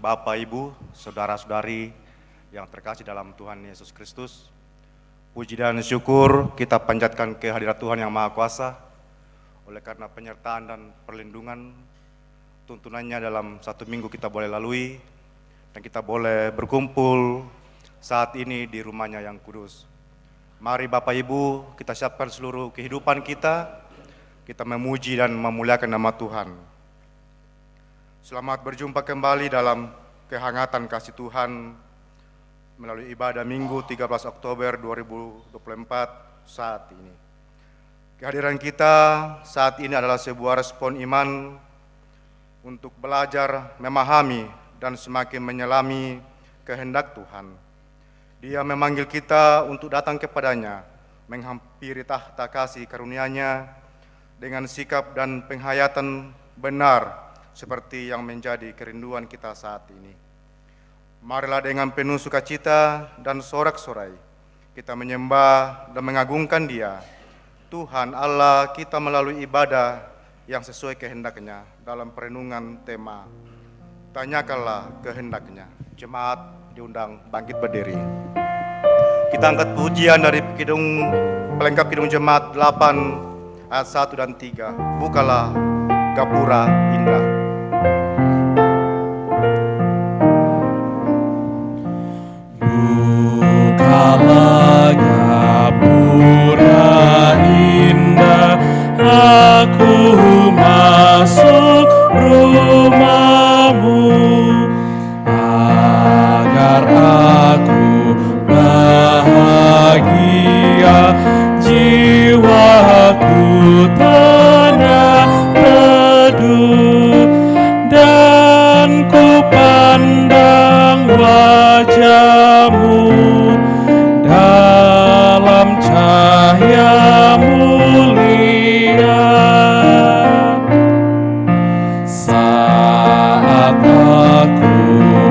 Bapak, Ibu, saudara-saudari yang terkasih dalam Tuhan Yesus Kristus, puji dan syukur kita panjatkan kehadirat Tuhan yang Maha Kuasa oleh karena penyertaan dan perlindungan tuntunannya dalam satu minggu kita boleh lalui dan kita boleh berkumpul saat ini di rumahnya yang kudus. Mari Bapak Ibu, kita siapkan seluruh kehidupan kita memuji dan memuliakan nama Tuhan. Selamat berjumpa kembali dalam kehangatan kasih Tuhan melalui ibadah Minggu 13 Oktober 2024 saat ini. Kehadiran kita saat ini adalah sebuah respon iman untuk belajar memahami dan semakin menyelami kehendak Tuhan. Dia memanggil kita untuk datang kepadanya, menghampiri tahta kasih karunia-Nya dengan sikap dan penghayatan benar seperti yang menjadi kerinduan kita saat ini. Marilah dengan penuh sukacita dan sorak-sorai kita menyembah dan mengagungkan Dia, Tuhan Allah kita, melalui ibadah yang sesuai kehendak-Nya dalam perenungan tema Tanyakanlah Kehendak-Nya. Jemaat diundang bangkit berdiri. Kita angkat pujian dari pelengkap Kidung Jemaat 8 ayat 1 dan 3. Bukalah gapura indah. Bukalah gapura indah, aku masuk rumah-Mu, agar aku bahagia, jiwaku tenang teduh, dan ku pandang wajah-Mu dalam cahaya mulia. Saat aku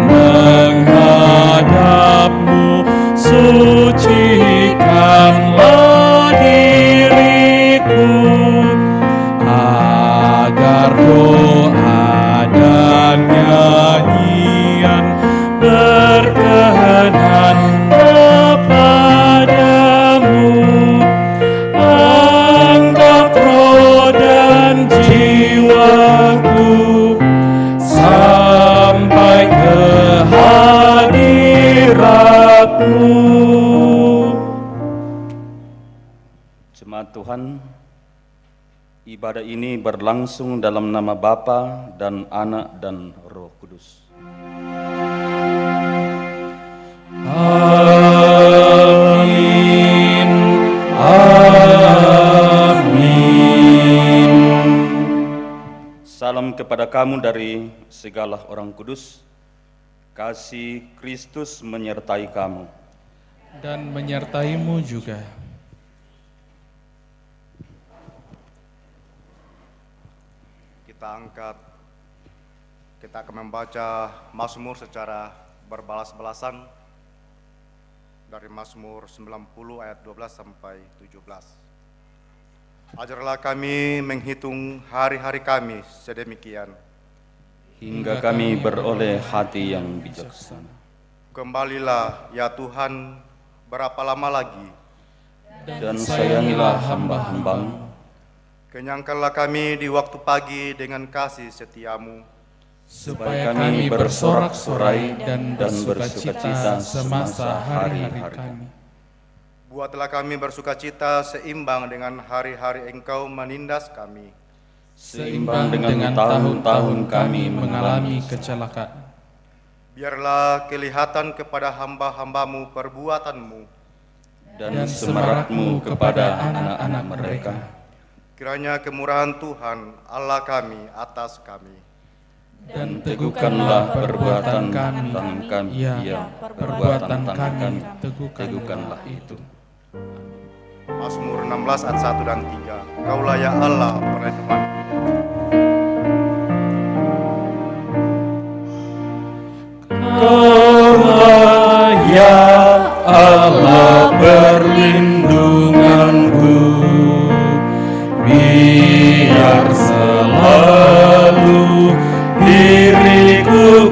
menghadap-Mu, sucikanlah diriku, agar doa dan nyanyian berkenan kepadamu. Anggap roh dan jiwaku sampai ke hadirat-Mu. Jemaat Tuhan, ibadah ini berlangsung dalam nama Bapa dan Anak dan Roh Kudus. Amin. Amin. Salam kepada kamu dari segala orang kudus. Kasih Kristus menyertai kamu. Dan menyertai-Mu juga. Kita akan membaca Mazmur secara berbalas-balasan dari Mazmur 90 ayat 12 sampai 17. Ajarlah kami menghitung hari-hari kami sedemikian, Hingga kami beroleh hati yang bijaksana. Kembalilah ya Tuhan, berapa lama lagi? Dan sayangilah hamba-hamba-Mu. Kenyangkanlah kami di waktu pagi dengan kasih setia-Mu, supaya kami bersorak-sorai dan bersukacita semasa hari-hari kami. Buatlah kami bersukacita seimbang dengan hari-hari Engkau menindas kami, Seimbang dengan tahun-tahun kami mengalami kecelakaan. Biarlah kelihatan kepada hamba-hamba-Mu perbuatan-Mu, Dan semarak-Mu kepada anak-anak mereka. Kiranya kemurahan Tuhan Allah kami atas kami, Dan Teguhkanlah perbuatan kami, tangan kami, ya, perbuatan kami, teguhkanlah itu. Mazmur 16 ayat 1 dan 3. Kaulah ya Allah perlindungan. Kaulah ya Allah perlindunganku, biar selalu diriku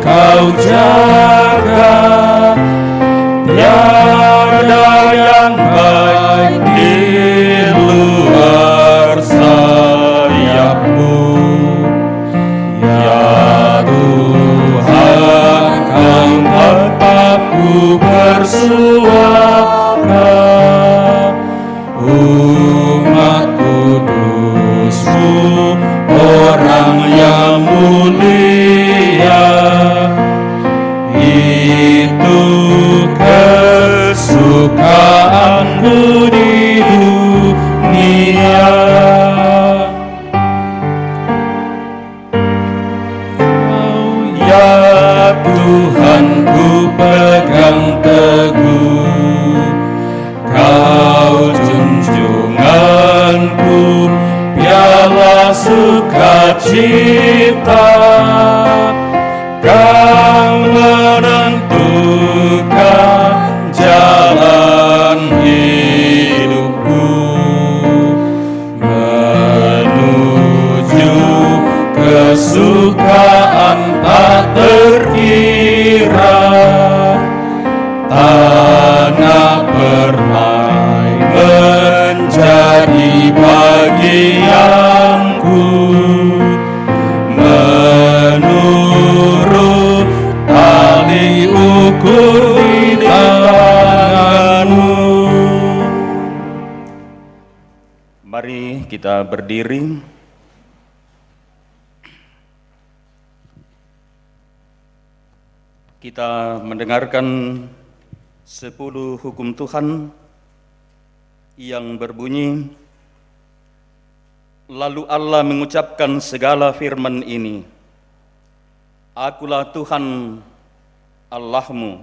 Cipta Kau menentukan jalan hidupku menuju kesukaan tak terkira. Tanah permai menjadi bagianku menurut tali ukur di tanganmu. Mari kita berdiri. Kita mendengarkan 10 hukum Tuhan yang berbunyi, lalu Allah mengucapkan segala firman ini, Akulah Tuhan Allahmu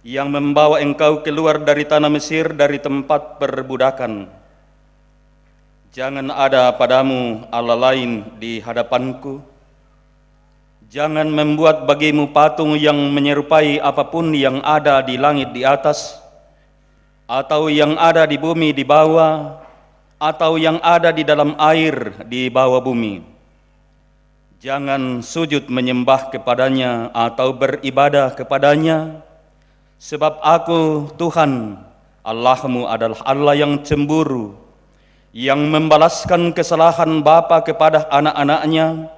yang membawa engkau keluar dari tanah Mesir, dari tempat perbudakan. Jangan ada padamu Allah lain di hadapanku. Jangan membuat bagimu patung yang menyerupai apapun yang ada di langit di atas, atau yang ada di bumi di bawah, atau yang ada di dalam air di bawah bumi. Jangan sujud menyembah kepadanya atau beribadah kepadanya, sebab Aku, Tuhan Allahmu adalah Allah yang cemburu, yang membalaskan kesalahan bapa kepada anak-anaknya,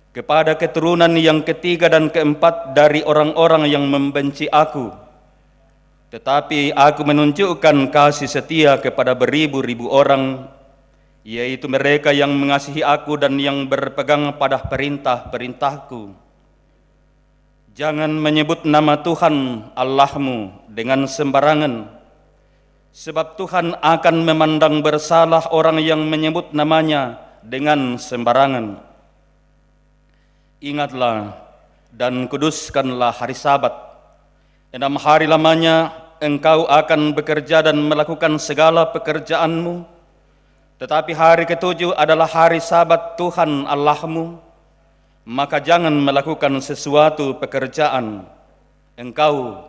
kepada keturunan yang ketiga dan keempat dari orang-orang yang membenci Aku. Tetapi Aku menunjukkan kasih setia kepada beribu-ribu orang, yaitu mereka yang mengasihi Aku dan yang berpegang pada perintah-perintahku. Jangan menyebut nama Tuhan Allahmu dengan sembarangan, sebab Tuhan akan memandang bersalah orang yang menyebut namanya dengan sembarangan. Ingatlah dan kuduskanlah hari Sabat. 6 hari lamanya engkau akan bekerja dan melakukan segala pekerjaanmu. Tetapi hari ke-7 adalah hari Sabat Tuhan Allahmu. Maka jangan melakukan sesuatu pekerjaan, engkau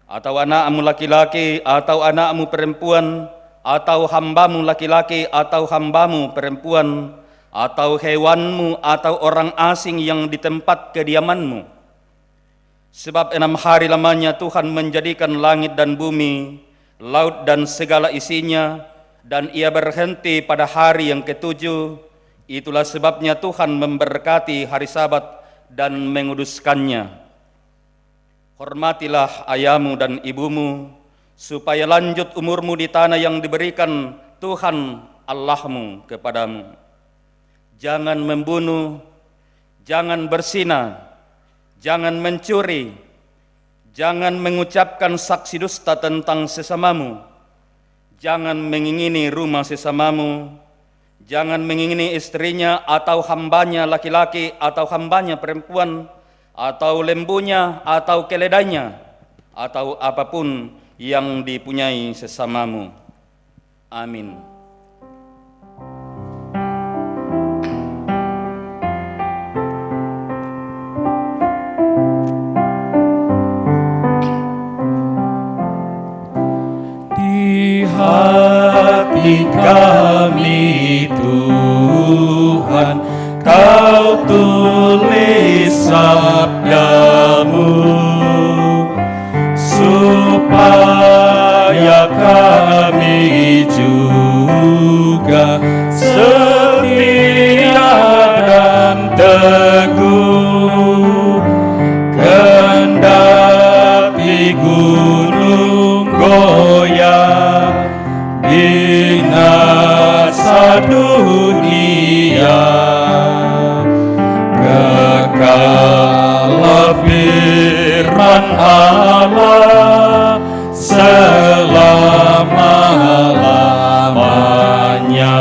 atau anakmu laki-laki atau anakmu perempuan, atau hambamu laki-laki atau hambamu perempuan, atau hewanmu atau orang asing yang di tempat kediamanmu. Sebab 6 hari lamanya Tuhan menjadikan langit dan bumi, laut dan segala isinya, dan Ia berhenti pada hari yang ke-7. Itulah sebabnya Tuhan memberkati hari Sabat dan menguduskannya. Hormatilah ayahmu dan ibumu, supaya lanjut umurmu di tanah yang diberikan Tuhan Allahmu kepadamu. Jangan membunuh, jangan berzina, jangan mencuri, jangan mengucapkan saksi dusta tentang sesamamu, jangan mengingini rumah sesamamu, jangan mengingini istrinya atau hambanya laki-laki atau hambanya perempuan, atau lembunya atau keledainya, atau apapun yang dipunyai sesamamu. Amin. Hati kami Tuhan, Kau tulis sabdamu, supaya kami juga setia dan teguh, kendati gunung goyah, binasa dunia, kekalah firman Allah selama-lamanya.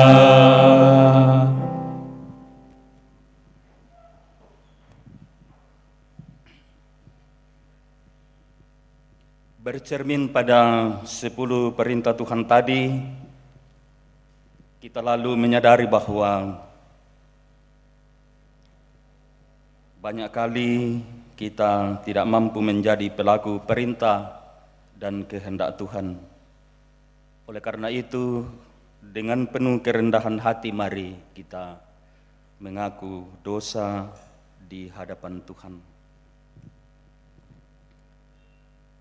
Bercermin pada 10 perintah Tuhan tadi, kita lalu menyadari bahwa Banyak kali kita tidak mampu menjadi pelaku perintah dan kehendak Tuhan. Oleh karena itu, dengan penuh kerendahan hati mari kita mengaku dosa di hadapan Tuhan.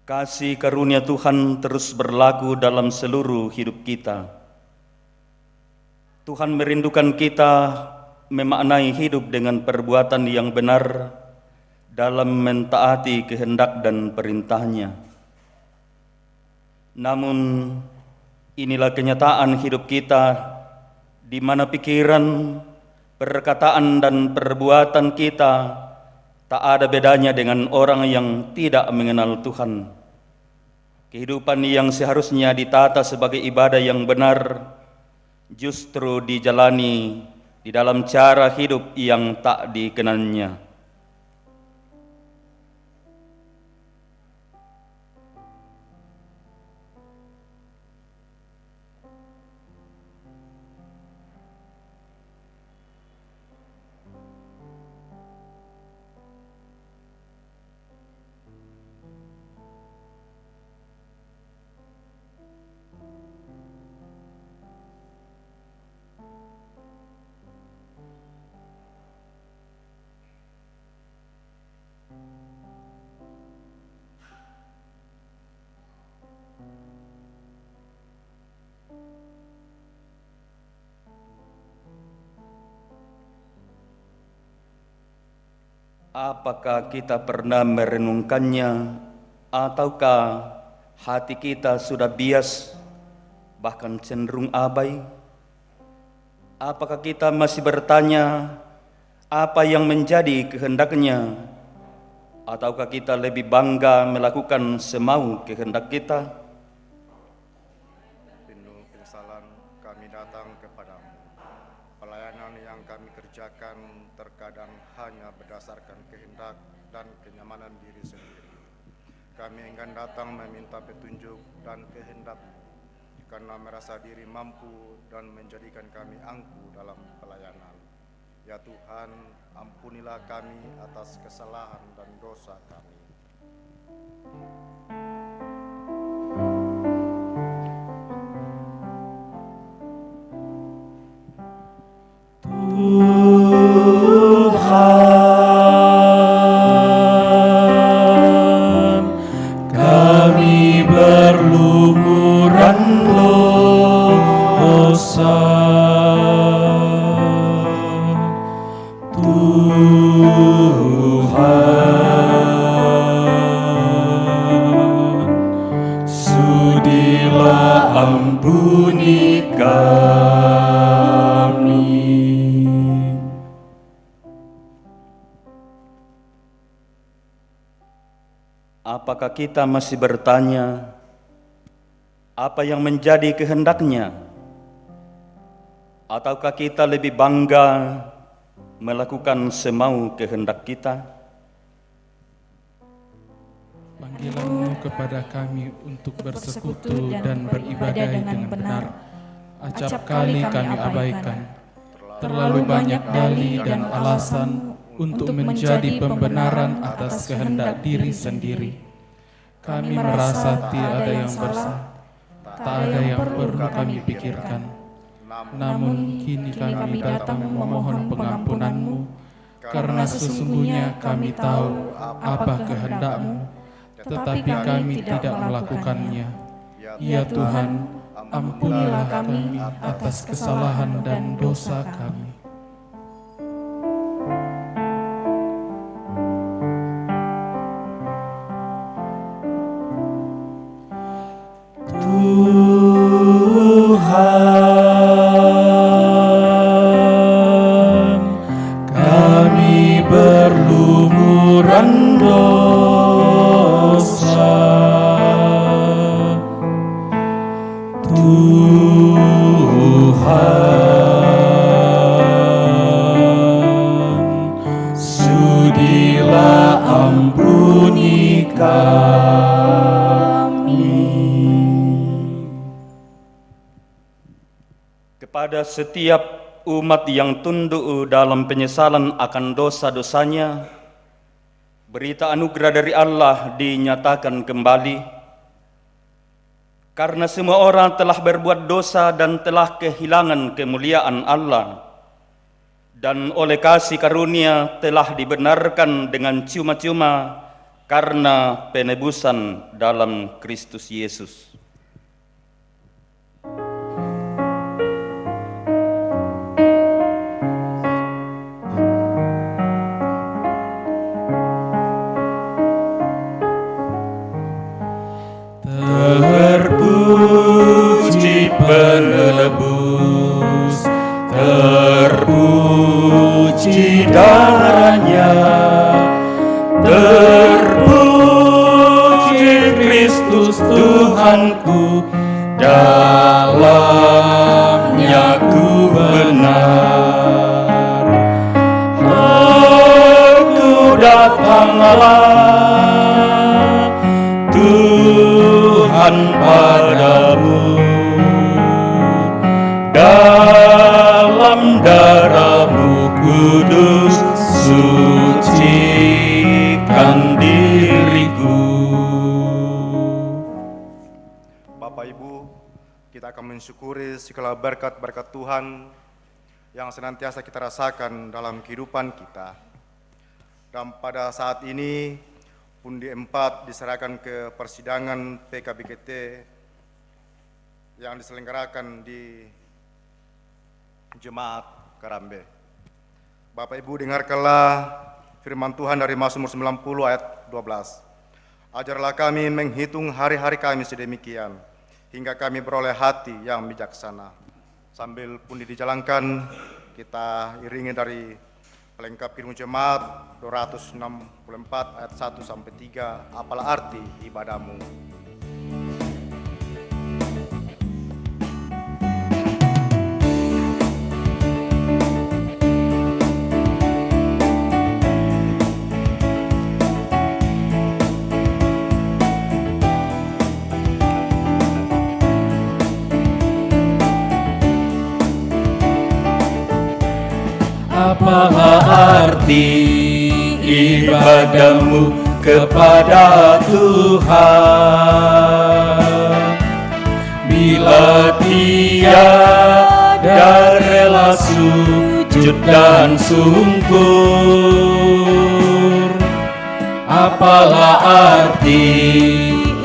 Kasih karunia Tuhan terus berlaku dalam seluruh hidup kita. Tuhan merindukan kita memaknai hidup dengan perbuatan yang benar dalam mentaati kehendak dan perintahnya. Namun, inilah kenyataan hidup kita di mana pikiran, perkataan dan perbuatan kita tak ada bedanya dengan orang yang tidak mengenal Tuhan. Kehidupan yang seharusnya ditata sebagai ibadah yang benar justru dijalani di dalam cara hidup yang tak dikenalnya. Apakah kita pernah merenungkannya, ataukah hati kita sudah bias, bahkan cenderung abai? Apakah kita masih bertanya apa yang menjadi kehendaknya, ataukah kita lebih bangga melakukan semau kehendak kita? Penuh penyesalan kami datang kepadamu. Pelayanan yang kami kerjakan terkadang hanya berdasarkan kehendak dan kenyamanan diri sendiri. Kami enggan datang meminta petunjuk dan kehendak-Mu karena merasa diri mampu dan menjadikan kami angkuh dalam pelayanan. Ya Tuhan, ampunilah kami atas kesalahan dan dosa kami. Tuhan, kami berlumuran dosa. Tuhan, sudilah ampuni kami. Apakah kita masih bertanya apa yang menjadi kehendaknya? Ataukah kita lebih bangga melakukan semau kehendak kita? Panggilan-Mu kepada kami untuk bersekutu dan beribadah dengan benar, acap kali kami abaikan. Terlalu banyak dalih dan alasan untuk menjadi pembenaran atas kehendak diri sendiri. Kami merasa tiada yang bersalah, tak ada yang perlu kami pikirkan. Namun kini kami datang memohon pengampunan-Mu, karena sesungguhnya kami tahu apa kehendak-Mu, tetapi kami tidak melakukannya. Ya Tuhan, ampunilah kami atas kesalahan dan dosa kami. Tuhan, kami berlumuran dosa. Tuhan, sudilah ampuni kami. Kepada setiap umat yang tunduk dalam penyesalan akan dosa-dosanya, berita anugerah dari Allah dinyatakan kembali, karena semua orang telah berbuat dosa dan telah kehilangan kemuliaan Allah, dan oleh kasih karunia telah dibenarkan dengan cuma-cuma karena penebusan dalam Kristus Yesus. Terpuji penebus, terpuji darahnya, terpuji Kristus Tuhanku, dalamnya ku benar. Aku datanglah Tuhan padamu, dalam darah-Mu kudus sucikan diriku. Bapak Ibu, kita akan mensyukuri segala berkat-berkat Tuhan yang senantiasa kita rasakan dalam kehidupan kita. Dan pada saat ini, Undi 4 diserahkan ke persidangan PKBGT yang diselenggarakan di Jemaat Karambe. Bapak Ibu, dengarkanlah firman Tuhan dari Mazmur 90 ayat 12. Ajarlah kami menghitung hari-hari kami sedemikian, hingga kami beroleh hati yang bijaksana. Sambil pundi dijalankan, kita iringi dari pelengkap Kidung Jemaat 264 ayat 1 sampai 3. Apalah arti ibadahmu? Apalah arti ibadahmu kepada Tuhan, bila tiada rela sujud dan sungkur? Apalah arti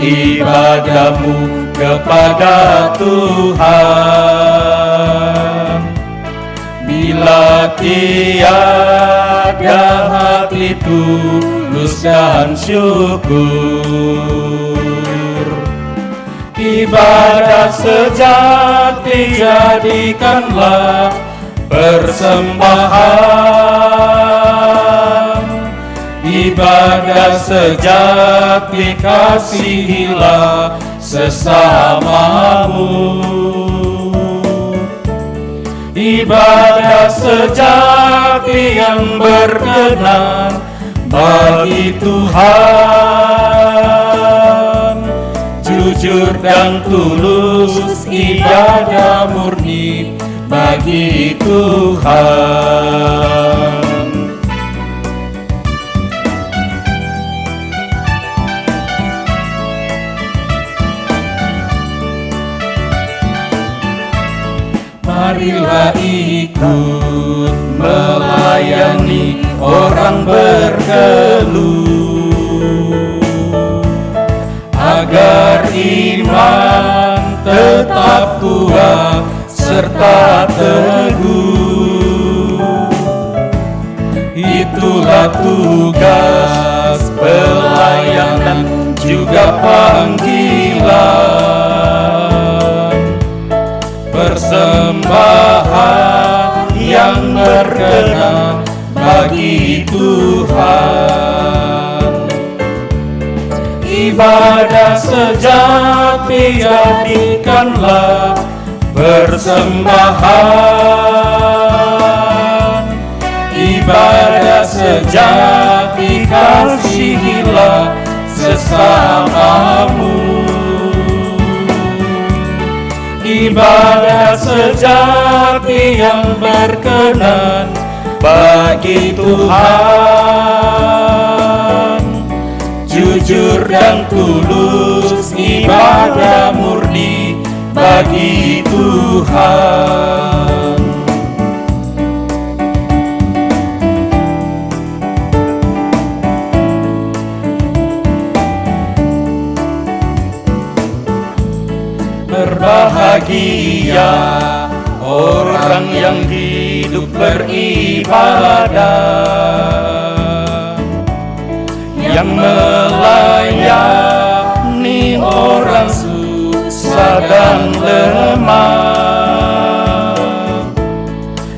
ibadahmu kepada Tuhan, bila tiada hati tulus dan syukur? Ibadah sejati jadikanlah persembahan, ibadah sejati kasihilah sesamamu. Ibadah sejati yang berkenan bagi Tuhan, jujur dan tulus ibadah murni bagi Tuhan. Marilah ikut melayani orang berkeluh, agar iman tetap kuat serta teguh. Itulah tugas pelayanan juga panggilan, persembahan yang berkenan bagi Tuhan. Ibadah sejati jadikanlah persembahan, ibadah sejati kasihilah sesamamu. Ibadah sejati yang berkenan bagi Tuhan, jujur dan tulus, ibadah murni bagi Tuhan. Berbahagia orang yang hidup beribadah, yang melayani orang susah dan lemah,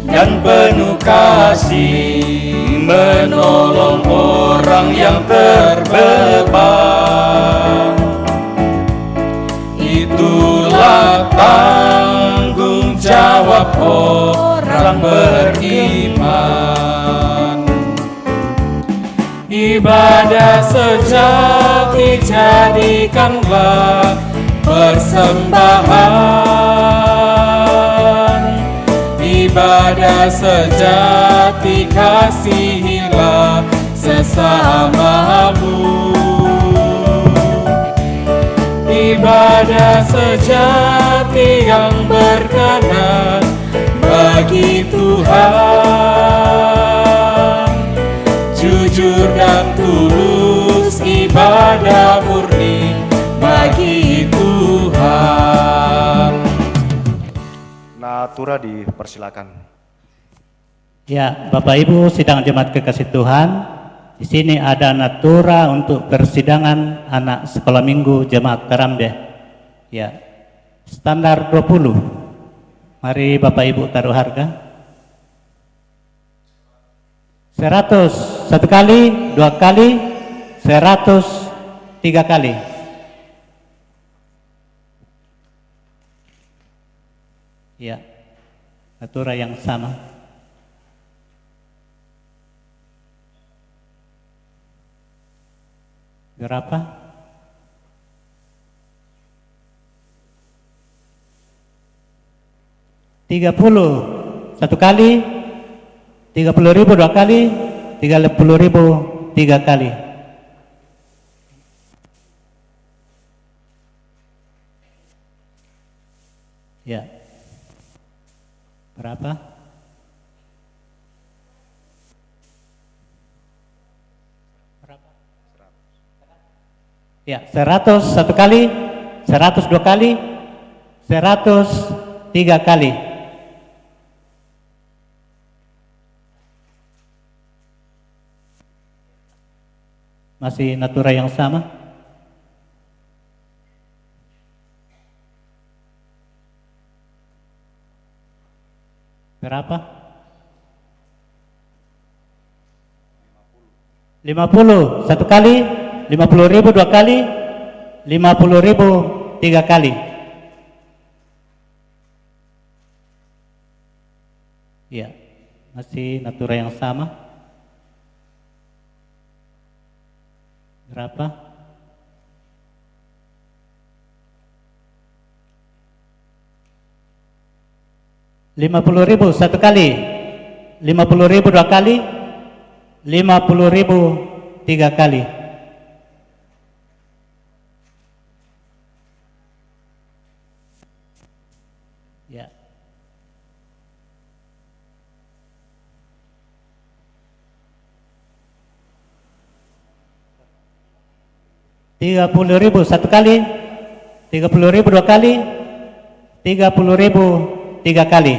dan penuh kasih menolong orang yang terbeban. Itulah tanggung jawab orang beriman. Ibadah sejati jadikanlah persembahan. Ibadah sejati kasihilah sesamamu. Ibadah sejati yang berkenan bagi Tuhan. Jujur dan tulus, ibadah murni bagi Tuhan. Natura dipersilakan. Ya, Bapak Ibu sidang jemaat kekasih Tuhan, di sini ada natura untuk persidangan anak sekolah minggu jemaat Karamdeh. Ya, standar 20. Mari Bapak Ibu taruh harga. 100 satu kali, 2 kali, 100 3 kali. Ya, natura yang sama. Berapa? Satu kali, 30.000 2 kali, 30.000 3 kali. Ya. Berapa? Ya, 100 satu kali, 100 2 kali, 100 3 kali. Masih natura yang sama. Berapa? 50 satu kali, 50.000 2 kali, 50.000 3 kali. Ya, masih natura yang sama. Berapa? 50.000 satu kali, 50.000 2 kali, 50.000 3 kali. Ya. Rp30.000 satu kali, 30.000 2 kali, 30.000 3 kali.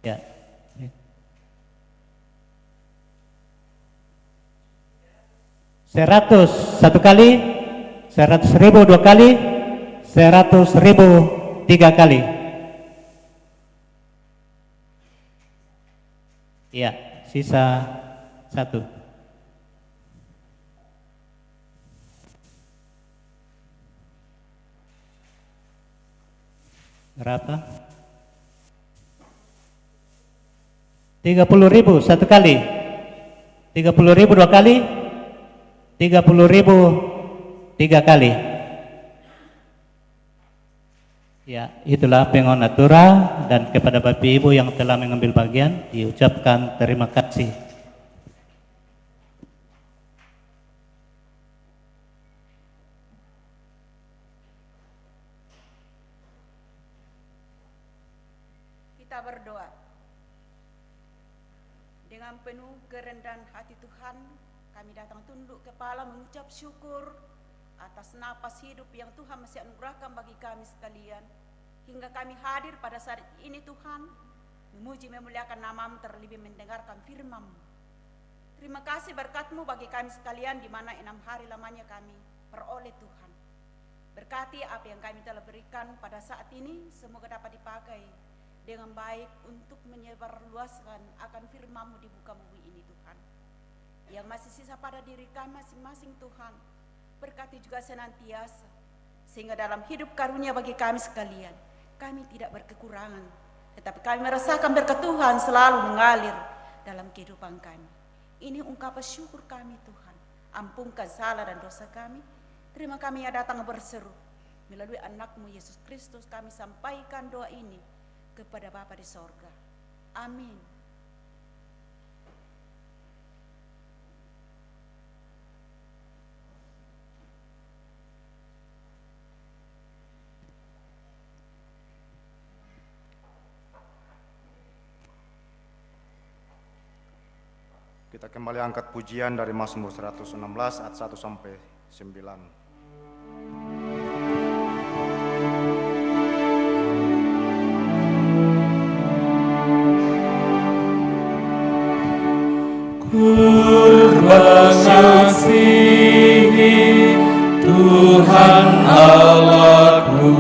Ya. 100 satu kali, 100.000 2 kali, 100.000 3 kali. Ya, sisa 1. Berapa? 30.000 satu kali, 30.000 2 kali, 30.000 3 kali. Ya, itulah pengon natura, dan kepada Bapak Ibu yang telah mengambil bagian diucapkan terima kasih. Kita berdoa. Dengan penuh kerendahan hati Tuhan, kami datang tunduk kepala mengucap syukur atas napas hidup yang Tuhan masih anugerahkan bagi kami sekalian. Hingga kami hadir pada saat ini Tuhan, memuji memuliakan nama-Mu terlebih mendengarkan firman-Mu. Terima kasih berkat-Mu bagi kami sekalian di mana 6 hari lamanya kami peroleh Tuhan. Berkati apa yang kami telah berikan pada saat ini, semoga dapat dipakai dengan baik untuk menyebarluaskan akan firman-Mu di muka bumi ini Tuhan. Yang masih sisa pada diri kami masing-masing Tuhan, berkati juga senantiasa, sehingga dalam hidup karunia bagi kami sekalian, kami tidak berkekurangan, tetapi kami merasakan berkat Tuhan selalu mengalir dalam kehidupan kami. Ini ungkapan syukur kami Tuhan, ampunkan salah dan dosa kami. Terima kami yang datang berseru, melalui anak-Mu Yesus Kristus kami sampaikan doa ini kepada Bapa di sorga. Amin. Kita kembali angkat pujian dari Mazmur 116 ayat 1 sampai 9. Mengasihi Tuhan Allahku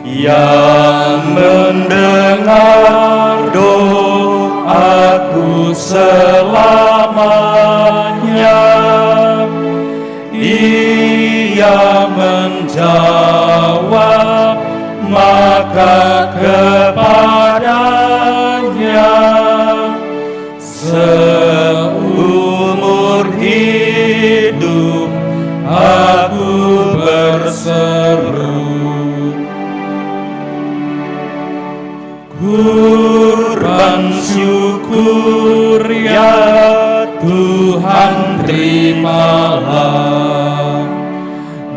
yang mendengar doaku selamanya. Ia menjawab maka kepadanya seumur hidup aku berseru. Kurban syukur ya Tuhan terimalah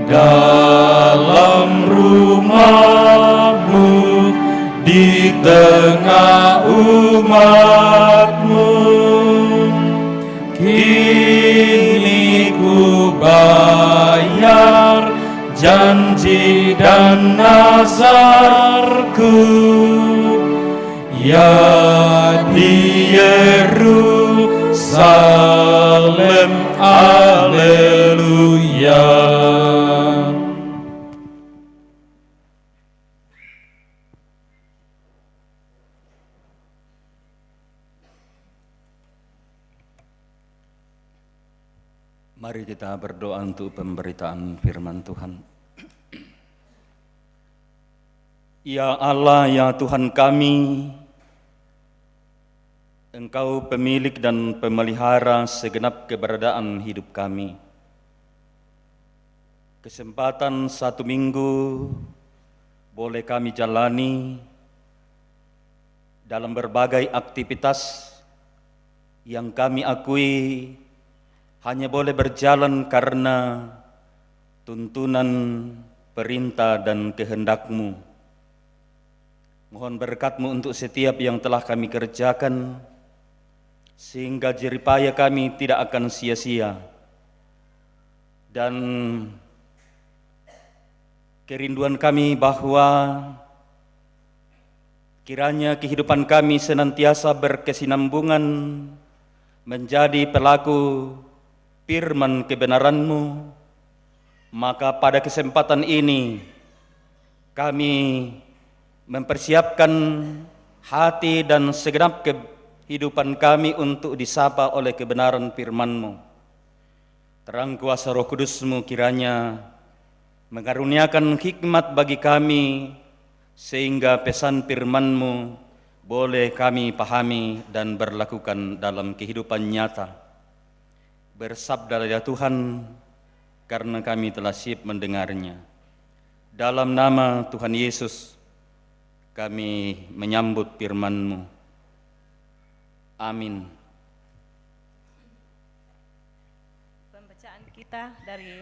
dalam rumah-Mu, di tengah umat-Mu. Kini ku bayar janji dan nazarku, ya di Yerusalem, haleluya. Mari kita berdoa untuk pemberitaan firman Tuhan. Ya Allah, ya Tuhan kami, Engkau pemilik dan pemelihara segenap keberadaan hidup kami. Kesempatan 1 minggu boleh kami jalani dalam berbagai aktivitas yang kami akui hanya boleh berjalan karena tuntunan, perintah dan kehendak-Mu. Mohon berkat-Mu untuk setiap yang telah kami kerjakan, sehingga jeripaya kami tidak akan sia-sia. Dan kerinduan kami bahwa kiranya kehidupan kami senantiasa berkesinambungan menjadi pelaku firman kebenaran-Mu, maka pada kesempatan ini kami mempersiapkan hati dan segenap kehidupan kami untuk disapa oleh kebenaran firman-Mu. Terang kuasa Roh Kudus-Mu kiranya mengaruniakan hikmat bagi kami, sehingga pesan firman-Mu boleh kami pahami dan berlakukan dalam kehidupan nyata. Bersabdalah ya Tuhan, karena kami telah siap mendengarnya. Dalam nama Tuhan Yesus, kami menyambut firman-Mu. Amin. Pembacaan kita dari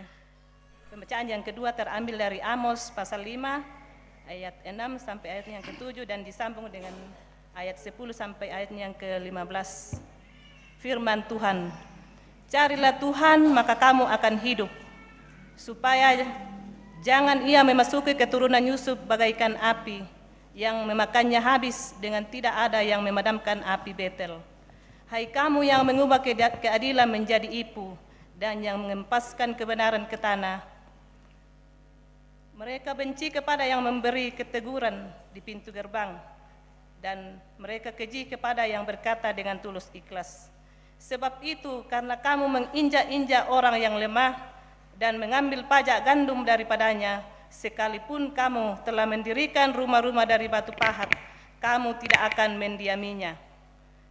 pembacaan yang kedua terambil dari Amos pasal 5 ayat 6 sampai ayat yang ke-7 dan disambung dengan ayat 10 sampai ayat yang ke-15. Firman Tuhan, carilah Tuhan maka kamu akan hidup, supaya jangan ia memasuki keturunan Yusuf bagaikan api yang memakannya habis dengan tidak ada yang memadamkan api Betel. Hai kamu yang mengubah keadilan menjadi ipu dan yang mengempaskan kebenaran ke tanah. Mereka benci kepada yang memberi keteguran di pintu gerbang, dan mereka keji kepada yang berkata dengan tulus ikhlas. Sebab itu, karena kamu menginjak-injak orang yang lemah dan mengambil pajak gandum daripadanya, sekalipun kamu telah mendirikan rumah-rumah dari batu pahat, kamu tidak akan mendiaminya.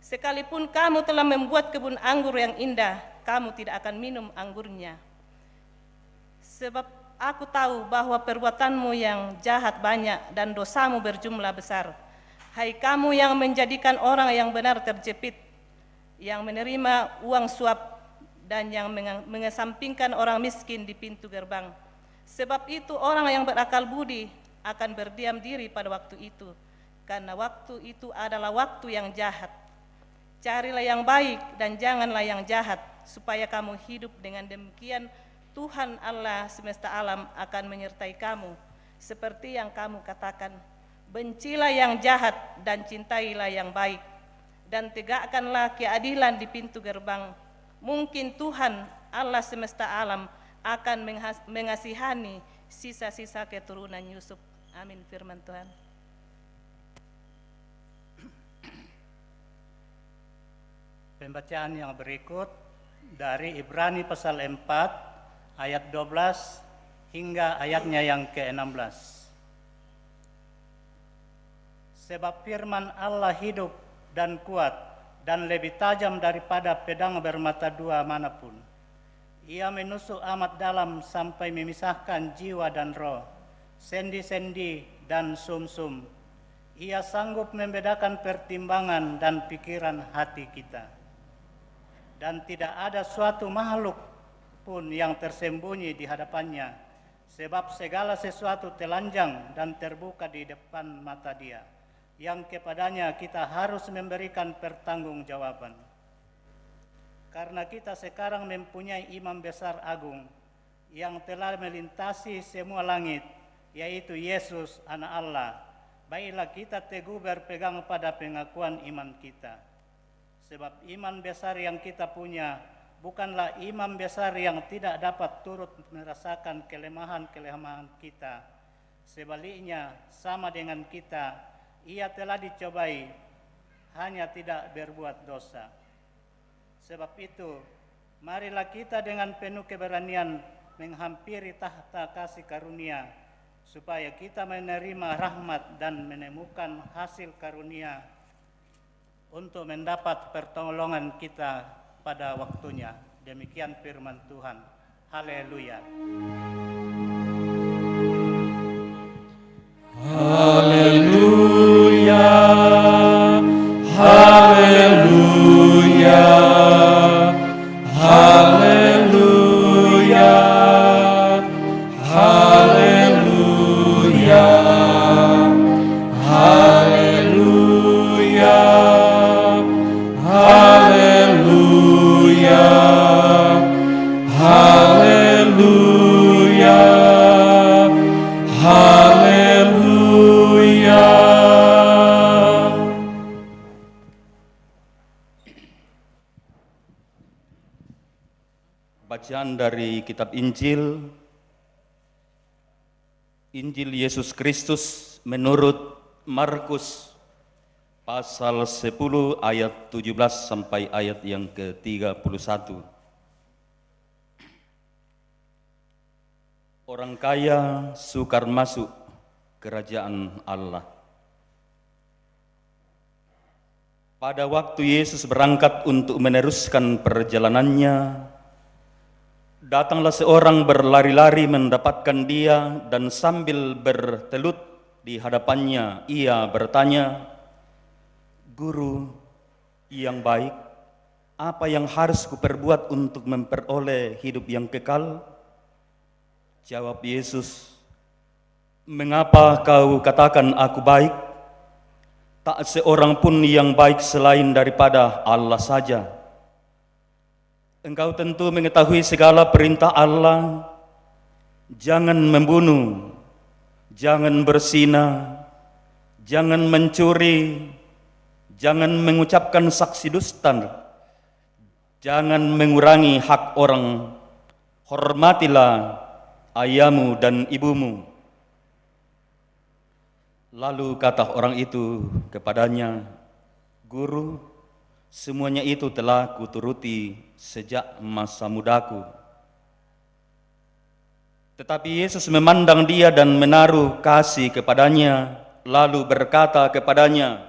Sekalipun kamu telah membuat kebun anggur yang indah, kamu tidak akan minum anggurnya. Sebab aku tahu bahwa perbuatanmu yang jahat banyak dan dosamu berjumlah besar. Hai kamu yang menjadikan orang yang benar terjepit, yang menerima uang suap dan yang mengesampingkan orang miskin di pintu gerbang. Sebab itu orang yang berakal budi akan berdiam diri pada waktu itu, karena waktu itu adalah waktu yang jahat. Carilah yang baik dan janganlah yang jahat, supaya kamu hidup. Dengan demikian Tuhan Allah semesta alam akan menyertai kamu, seperti yang kamu katakan. Bencilah yang jahat dan cintailah yang baik, dan tegakkanlah keadilan di pintu gerbang. Mungkin Tuhan Allah semesta alam akan mengasihani sisa-sisa keturunan Yusuf. Amin. Firman Tuhan. Pembacaan yang berikut dari Ibrani pasal 4 ayat 12 hingga ayatnya yang ke-16. Sebab firman Allah hidup dan kuat dan lebih tajam daripada pedang bermata dua manapun. Ia menusuk amat dalam sampai memisahkan jiwa dan roh, sendi-sendi dan sumsum. Ia sanggup membedakan pertimbangan dan pikiran hati kita. Dan tidak ada suatu makhluk pun yang tersembunyi di hadapannya, sebab segala sesuatu telanjang dan terbuka di depan mata Dia, yang kepadanya kita harus memberikan pertanggungjawaban. Karena kita sekarang mempunyai imam besar agung yang telah melintasi semua langit, yaitu Yesus Anak Allah. Baiklah kita teguh berpegang pada pengakuan iman kita. Sebab iman besar yang kita punya bukanlah imam besar yang tidak dapat turut merasakan kelemahan-kelemahan kita. Sebaliknya, sama dengan kita, ia telah dicobai, hanya tidak berbuat dosa. Sebab itu, marilah kita dengan penuh keberanian menghampiri tahta kasih karunia, supaya kita menerima rahmat dan menemukan hasil karunia untuk mendapat pertolongan kita pada waktunya. Demikian firman Tuhan. Haleluya. Haleluya, haleluya, haleluya, haleluya, haleluya, haleluya, haleluya, haleluya. Bacaan dari kitab Injil Yesus Kristus menurut Markus pasal 10 ayat 17 sampai ayat yang ke-31. Orang kaya sukar masuk kerajaan Allah. Pada waktu Yesus berangkat untuk meneruskan perjalanannya, Datanglah seorang berlari-lari mendapatkan dia dan sambil bertelut di hadapannya ia bertanya, "Guru yang baik, apa yang harus kuperbuat untuk memperoleh hidup yang kekal?" Jawab Yesus, "Mengapa kau katakan aku baik? Tak seorang pun yang baik selain daripada Allah saja. Engkau tentu mengetahui segala perintah Allah, jangan membunuh, jangan berzina, jangan mencuri, jangan mengucapkan saksi dusta, jangan mengurangi hak orang, hormatilah ayahmu dan ibumu." Lalu kata orang itu kepadanya, "Guru, semuanya itu telah kuturuti sejak masa mudaku." Tetapi Yesus memandang dia dan menaruh kasih kepadanya, lalu berkata kepadanya,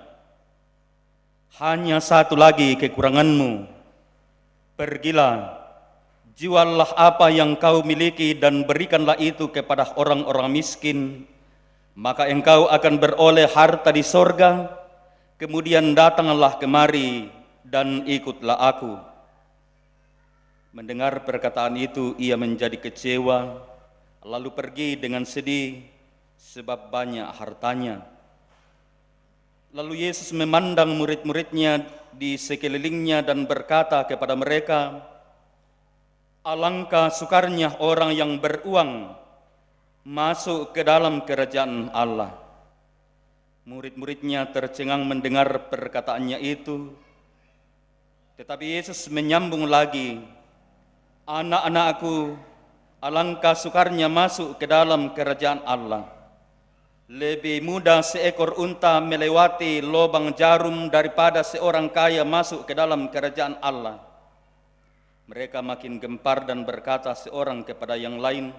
"Hanya satu lagi kekuranganmu. Pergilah, juallah apa yang kau miliki dan berikanlah itu kepada orang-orang miskin, maka engkau akan beroleh harta di sorga. Kemudian datanglah kemari dan ikutlah aku." Mendengar perkataan itu, ia menjadi kecewa, lalu pergi dengan sedih sebab banyak hartanya. Lalu Yesus memandang murid-muridnya di sekelilingnya dan berkata kepada mereka, "Alangkah sukarnya orang yang beruang masuk ke dalam kerajaan Allah." Murid-muridnya tercengang mendengar perkataannya itu. Tetapi Yesus menyambung lagi, "Anak-anakku, alangkah sukarnya masuk ke dalam kerajaan Allah. Lebih mudah seekor unta melewati lubang jarum daripada seorang kaya masuk ke dalam kerajaan Allah." Mereka makin gempar dan berkata seorang kepada yang lain,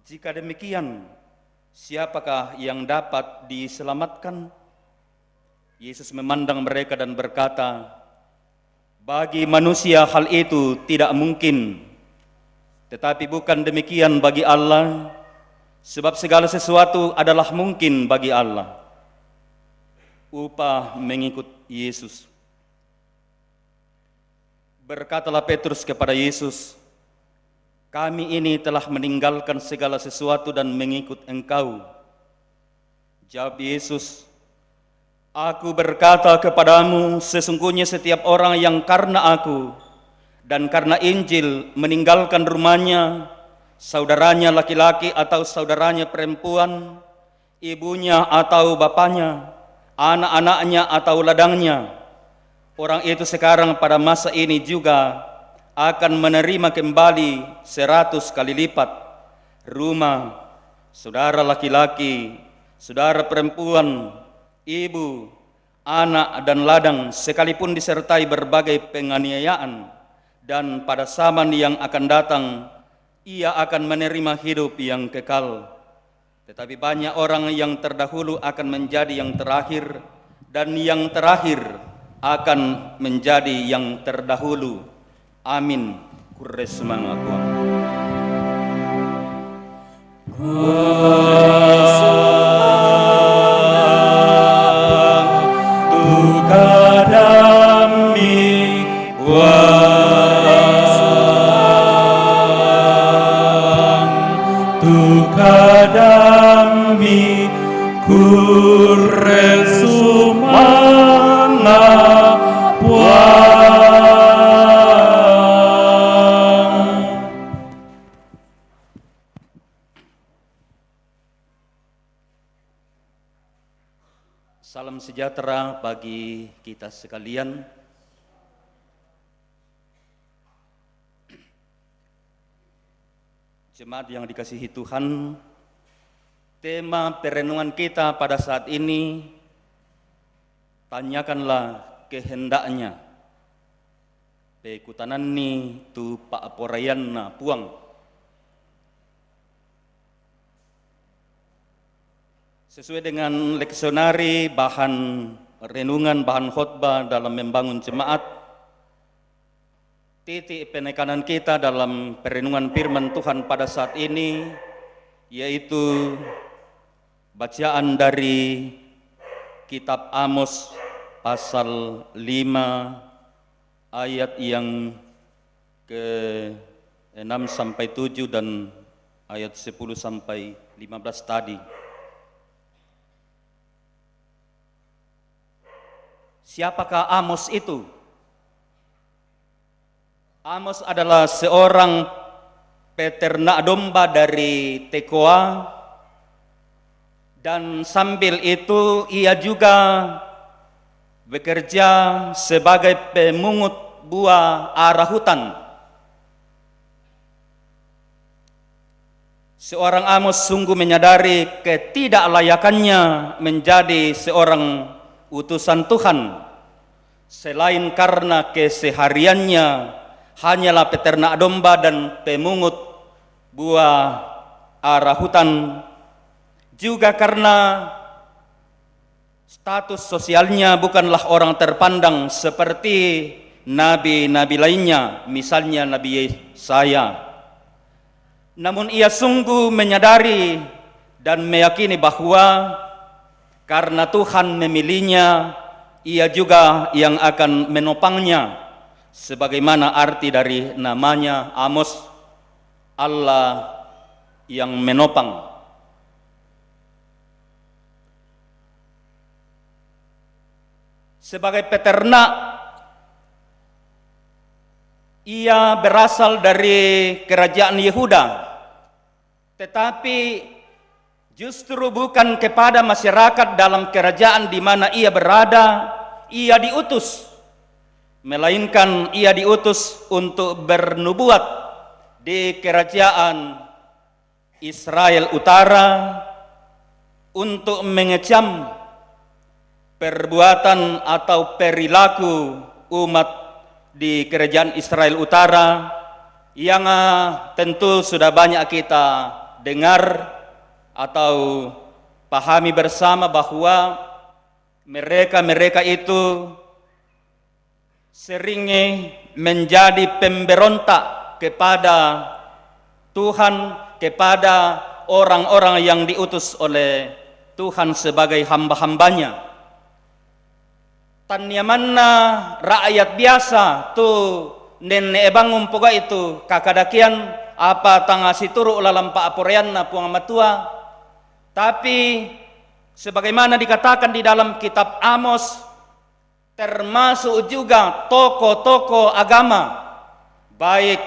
"Jika demikian, siapakah yang dapat diselamatkan?" Yesus memandang mereka dan berkata, "Bagi manusia hal itu tidak mungkin, tetapi bukan demikian bagi Allah, sebab segala sesuatu adalah mungkin bagi Allah." Upah mengikut Yesus. Berkatalah Petrus kepada Yesus, "Kami ini telah meninggalkan segala sesuatu dan mengikut Engkau." Jawab Yesus, "Aku berkata kepadamu, sesungguhnya setiap orang yang karena aku dan karena Injil meninggalkan rumahnya, saudaranya laki-laki atau saudaranya perempuan, ibunya atau bapaknya, anak-anaknya atau ladangnya, orang itu sekarang pada masa ini juga akan menerima kembali 100 kali lipat rumah, saudara laki-laki, saudara perempuan, ibu, anak dan ladang, sekalipun disertai berbagai penganiayaan, dan pada zaman yang akan datang ia akan menerima hidup yang kekal. Tetapi banyak orang yang terdahulu akan menjadi yang terakhir, dan yang terakhir akan menjadi yang terdahulu." Amin. Kuresmanga Tuhan. Tukadami tukadami kuresumanga Puang. Salam sejahtera bagi kita sekalian. Jemaat yang dikasihi Tuhan, tema perenungan kita pada saat ini, tanyakanlah kehendaknya. Pekutanani tu paaporayanna Puang. Sesuai dengan leksionari bahan renungan, bahan khotbah dalam membangun jemaat, titik penekanan kita dalam perenungan firman Tuhan pada saat ini, yaitu bacaan dari kitab Amos pasal 5 ayat yang ke-6 sampai 7 dan ayat 10 sampai 15 tadi. Siapakah Amos itu? Amos adalah seorang peternak domba dari Tekoa, dan sambil itu ia juga bekerja sebagai pemungut buah arah hutan. Seorang Amos sungguh menyadari ketidaklayakannya menjadi seorang utusan Tuhan, selain karena kesehariannya hanyalah peternak domba dan pemungut buah arah hutan, juga karena status sosialnya bukanlah orang terpandang seperti nabi-nabi lainnya, misalnya Nabi Yesaya. Namun ia sungguh menyadari dan meyakini bahwa karena Tuhan memilihnya, ia juga yang akan menopangnya, sebagaimana arti dari namanya Amos, Allah yang menopang. Sebagai peternak, ia berasal dari kerajaan Yehuda, tetapi justru bukan kepada masyarakat dalam kerajaan di mana ia berada ia diutus, melainkan ia diutus untuk bernubuat di kerajaan Israel Utara untuk mengecam perbuatan atau perilaku umat di kerajaan Israel Utara yang tentu sudah banyak kita dengar atau pahami bersama bahwa mereka itu sering menjadi pemberontak kepada Tuhan, kepada orang-orang yang diutus oleh Tuhan sebagai hamba-hambanya. Tanyamanna rakyat biasa tu nenek bangun poga itu kakadakian apa tangga situru lalampa aporeanna puang matua. Tapi sebagaimana dikatakan di dalam kitab Amos, termasuk juga tokoh-tokoh agama, baik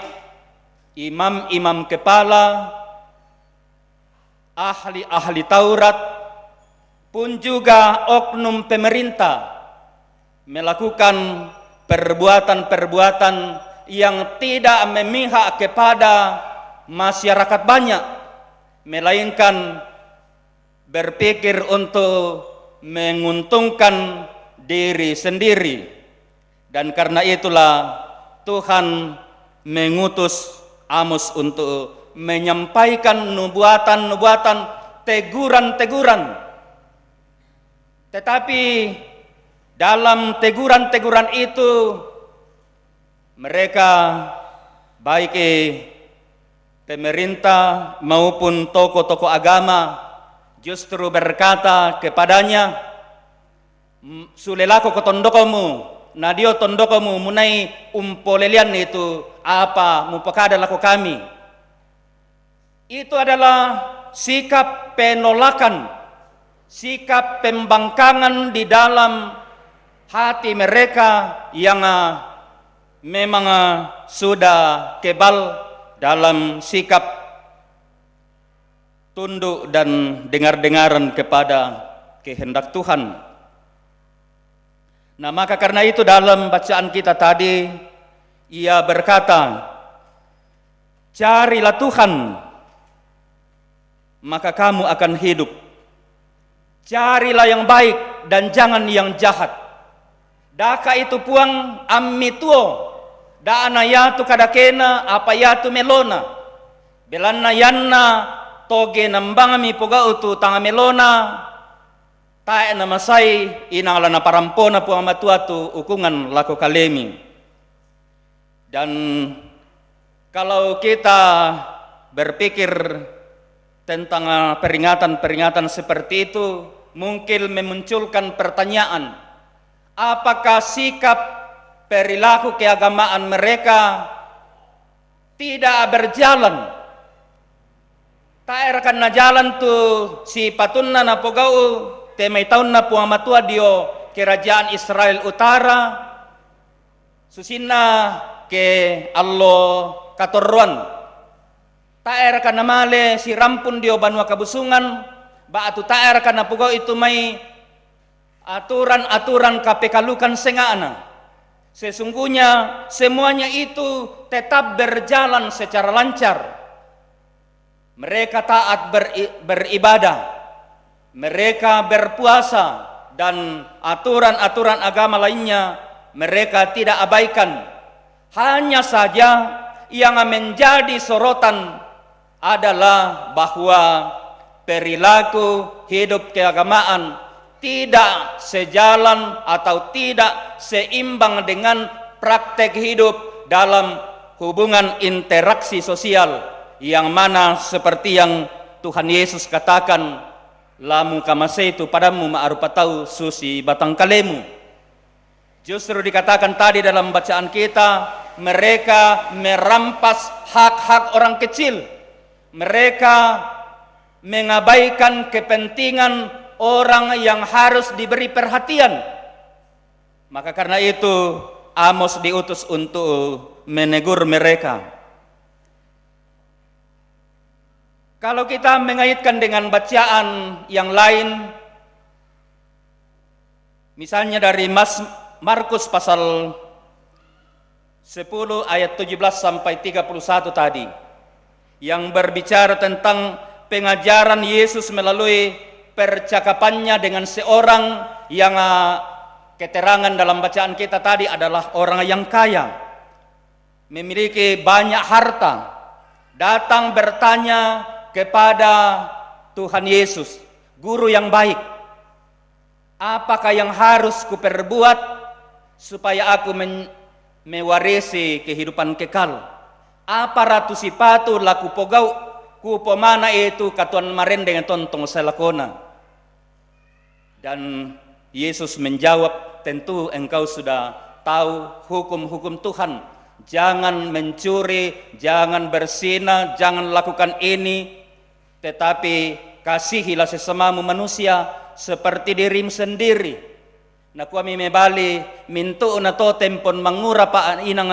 imam-imam kepala, ahli-ahli Taurat, pun juga oknum pemerintah melakukan perbuatan-perbuatan yang tidak memihak kepada masyarakat banyak, melainkan berpikir untuk menguntungkan diri sendiri. Dan karena itulah Tuhan mengutus Amos untuk menyampaikan nubuatan-nubuatan, teguran-teguran. Tetapi dalam teguran-teguran itu mereka baik pemerintah maupun tokoh-tokoh agama justru berkata kepadanya, sulelako kotondokomu, nadio tondokomu munai umpolelian itu apa mupakada lako kami. Itu adalah sikap penolakan, sikap pembangkangan di dalam hati mereka yang memang sudah kebal dalam sikap tunduk dan dengar-dengaran kepada kehendak Tuhan. Nah, maka karena itu dalam bacaan kita tadi ia berkata, carilah Tuhan maka kamu akan hidup. Carilah yang baik dan jangan yang jahat. Daka itu puang ammi tuo, daana yatu kadakena apa yatu melona. Belanna yanna toge nambangami poga utu tanga melona. Tae na masai inang lana parampona puang matuatu ukungan lako kalemi. Dan kalau kita berpikir tentang peringatan-peringatan seperti itu, mungkin memunculkan pertanyaan, apakah sikap perilaku keagamaan mereka tidak berjalan? Tak erkan na jalan tu si patunna na pogau temay taon na puamatua dio kerajaan Israel Utara susinna ke allo katorruan. Tak erkan na male si rampun dio banua kabusungan ba atu tak erkan na pogau itu may aturan-aturan kapekalukan sengana. Sesungguhnya semuanya itu tetap berjalan secara lancar. Mereka taat beribadah, mereka berpuasa, dan aturan-aturan agama lainnya mereka tidak abaikan. Hanya saja yang menjadi sorotan adalah bahwa perilaku hidup keagamaan tidak sejalan atau tidak seimbang dengan praktek hidup dalam hubungan interaksi sosial, yang mana seperti yang Tuhan Yesus katakan, lamu kamaseitu padamu ma'arupatau susi batang kalemu. Justru dikatakan tadi dalam bacaan kita, mereka merampas hak-hak orang kecil. Mereka mengabaikan kepentingan orang yang harus diberi perhatian. Maka karena itu Amos diutus untuk menegur mereka. Kalau kita mengaitkan dengan bacaan yang lain, misalnya dari Markus pasal 10 ayat 17 sampai 31 tadi, yang berbicara tentang pengajaran Yesus melalui percakapannya dengan seorang yang keterangan dalam bacaan kita tadi adalah orang yang kaya, memiliki banyak harta, datang bertanya kepada Tuhan Yesus, guru yang baik, apakah yang harus kuperbuat supaya aku mewarisi kehidupan kekal? Apa ratu sipatu laku pogau kupomana itu katuan marendeng tontong selakona? Dan Yesus menjawab, tentu engkau sudah tahu hukum-hukum Tuhan. Jangan mencuri, jangan berzina, jangan lakukan ini, tetapi kasihilah sesamamu manusia seperti dirimu sendiri. Na kami mebali mintu na to tempon mangura pa inang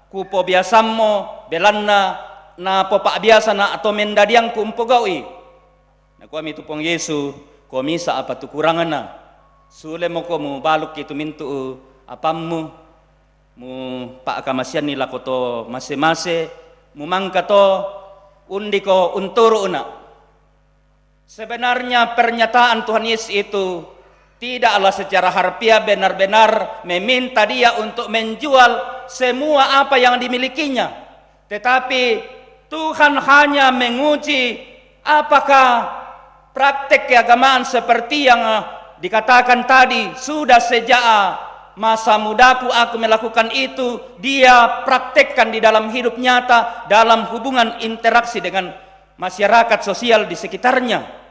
kupo biasamo belanna na popa biasa na atau mendadiang kumpogawi. Na kami tupong Yesu komisa apa tu kurangan na. Sule mo ko mo balok itu mintu apammu mu pa kamasian nila ko to mase-mase mu mangka to undi ko unturu una. Sebenarnya pernyataan Tuhan Yesus itu tidaklah secara harfiah benar-benar meminta dia untuk menjual semua apa yang dimilikinya. Tetapi Tuhan hanya menguji apakah praktek keagamaan seperti yang dikatakan tadi, sudah sejak masa mudaku aku melakukan itu, dia praktekkan di dalam hidup nyata, dalam hubungan interaksi dengan masyarakat sosial di sekitarnya.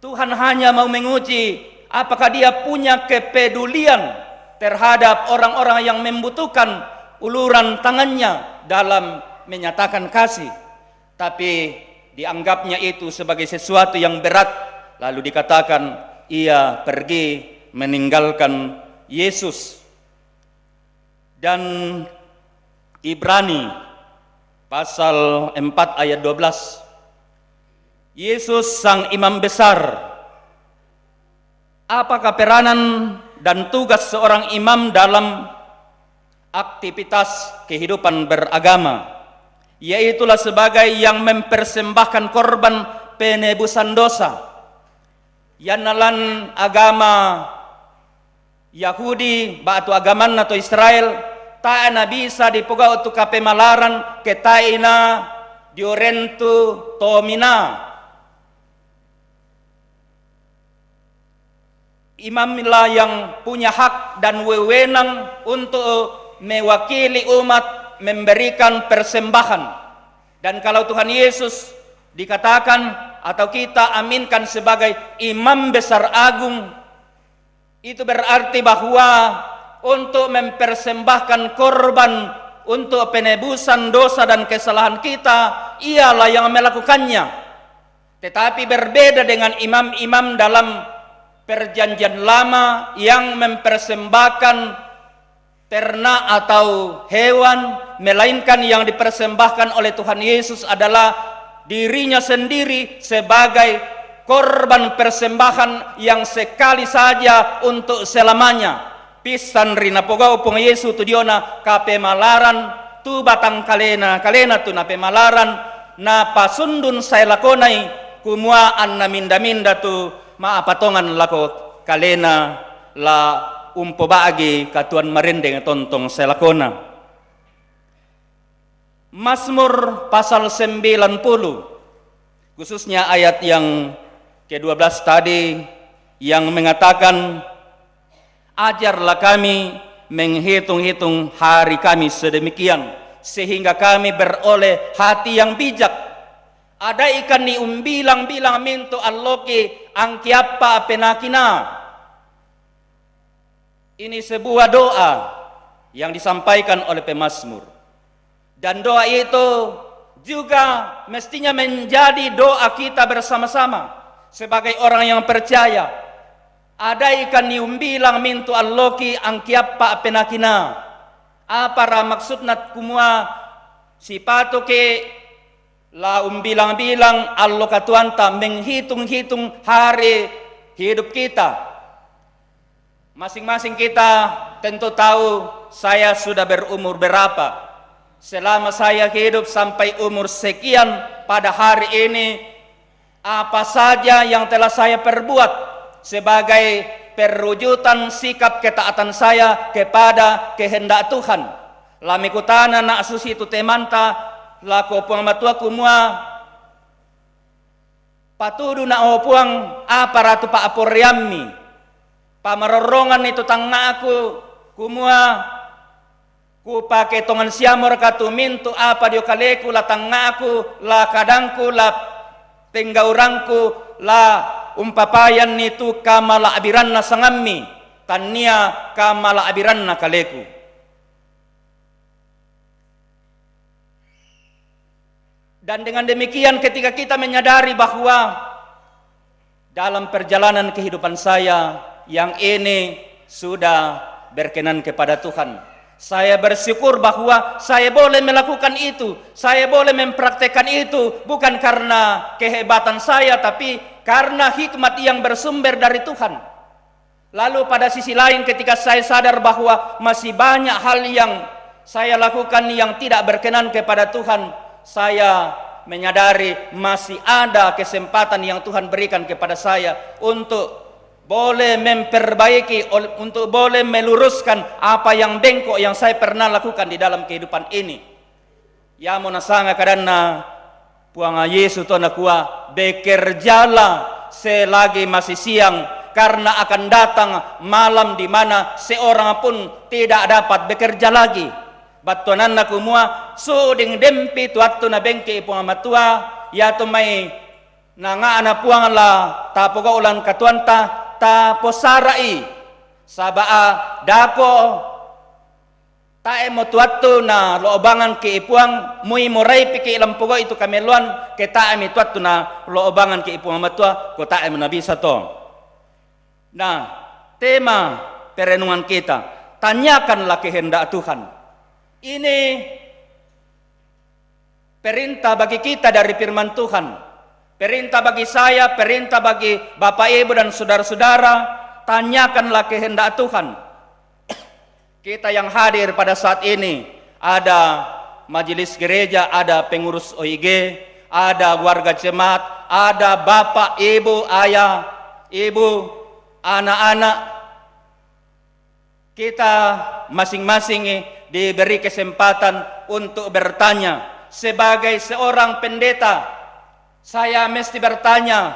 Tuhan hanya mau menguji apakah dia punya kepedulian terhadap orang-orang yang membutuhkan uluran tangannya dalam menyatakan kasih. Tapi dianggapnya itu sebagai sesuatu yang berat, lalu dikatakan ia pergi meninggalkan Yesus. Dan Ibrani pasal 4 ayat 12, Yesus sang imam besar. Apakah peranan dan tugas seorang imam dalam aktivitas kehidupan beragama? Yaitulah sebagai yang mempersembahkan korban penebusan dosa. Yanalan agama Yahudi batu agaman atau Israel tak na bisa dipuga untuk kapemalaran ketaina diorentu tomina. Imamlah yang punya hak dan wewenang untuk mewakili umat memberikan persembahan. Dan kalau Tuhan Yesus dikatakan atau kita aminkan sebagai imam besar agung, itu berarti bahwa untuk mempersembahkan korban untuk penebusan dosa dan kesalahan kita, ialah yang melakukannya. Tetapi berbeda dengan imam-imam dalam Perjanjian Lama yang mempersembahkan ternak atau hewan, melainkan yang dipersembahkan oleh Tuhan Yesus adalah dirinya sendiri sebagai korban persembahan yang sekali saja untuk selamanya. Pisan rina pogau pong Yesu tu diona kape malaran tu batang kalena tu nape malaran na pasundun saya lakonai kumuaan na minda-minda tu maapatongan lako kalena la umpo baagi katuan marindeng tontong selakona. Mazmur pasal 90, khususnya ayat yang ke-12 tadi yang mengatakan, ajarlah kami menghitung-hitung hari kami sedemikian sehingga kami beroleh hati yang bijak. Ada ikan ni umbilang-bilang minto alloki angkiapa penakina. Ini sebuah doa yang disampaikan oleh pemazmur. Dan doa itu juga mestinya menjadi doa kita bersama-sama sebagai orang yang percaya. Ada ikan ni umbilang minto alloki angkiapa penakina. Apa maksudna kumua sipato ke la umbilang-bilang allo katuanta menghitung-hitung hari hidup kita. Masing-masing kita tentu tahu saya sudah berumur berapa. Selama saya hidup sampai umur sekian pada hari ini, apa saja yang telah saya perbuat sebagai perwujudan sikap ketaatan saya kepada kehendak Tuhan. Lamikutana na asusi tu temanta lako puang matua kumua patudu na opuang aparatu pa aporiammi pamarorongan itu tanga aku kumua ku pake tongan siamor katu mintu apa dio kaleku la tanga aku la kadangku la tenggaurangku la umpapayan itu kamala abiranna sangammi tania kamala abiranna kaleku. Dan dengan demikian ketika kita menyadari bahwa dalam perjalanan kehidupan saya yang ini sudah berkenan kepada Tuhan, saya bersyukur bahwa saya boleh melakukan itu, saya boleh mempraktekkan itu bukan karena kehebatan saya, tapi karena hikmat yang bersumber dari Tuhan. Lalu pada sisi lain ketika saya sadar bahwa masih banyak hal yang saya lakukan yang tidak berkenan kepada Tuhan, saya menyadari masih ada kesempatan yang Tuhan berikan kepada saya untuk boleh memperbaiki, untuk boleh meluruskan apa yang bengkok yang saya pernah lakukan di dalam kehidupan ini. Ya monasanga karena puanga Yesus to nakua bekerjalah selagi masih siang karena akan datang malam di mana seorang pun tidak dapat bekerja lagi. Batuanan na kumua suding dempi tuatu na bengke puanga matua ya to may nanga na puanga la tapoga ulan katuanta taposarai sabaa dako tae motuatu na loobangan ke ipuang muy moray piki ilampugo itu kameluan ke tae mituatu na loobangan ke ipuang matua ko tae menabisa to. Nah, tema perenungan kita, tanyakanlah kehendak Tuhan. Ini perintah bagi kita dari firman Tuhan. Perintah bagi saya, perintah bagi Bapak Ibu dan saudara-saudara, tanyakanlah kehendak Tuhan. Kita yang hadir pada saat ini, ada majelis gereja, ada pengurus OIG, ada warga jemaat, ada Bapak, Ibu, Ayah, Ibu, anak-anak. Kita masing-masing diberi kesempatan untuk bertanya. Sebagai seorang pendeta, saya mesti bertanya,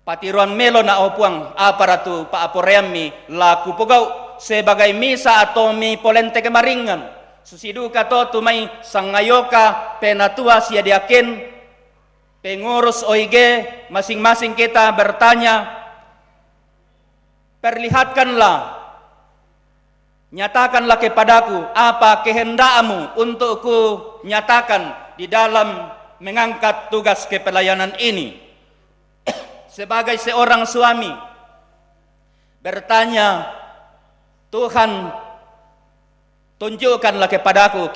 patiruan melo na opuang aparatu pa aporeami la kupugau sebagai misa atau mi polente kemaringan susiduka to tumai sangayoka penatua sia diaken pengurus OIG masing-masing kita bertanya, perlihatkanlah, nyatakanlah kepadaku apa kehendakmu untuk ku nyatakan di dalam mengangkat tugas kepelayanan ini. Sebagai seorang suami bertanya, Tuhan, tunjukkanlah kepadaku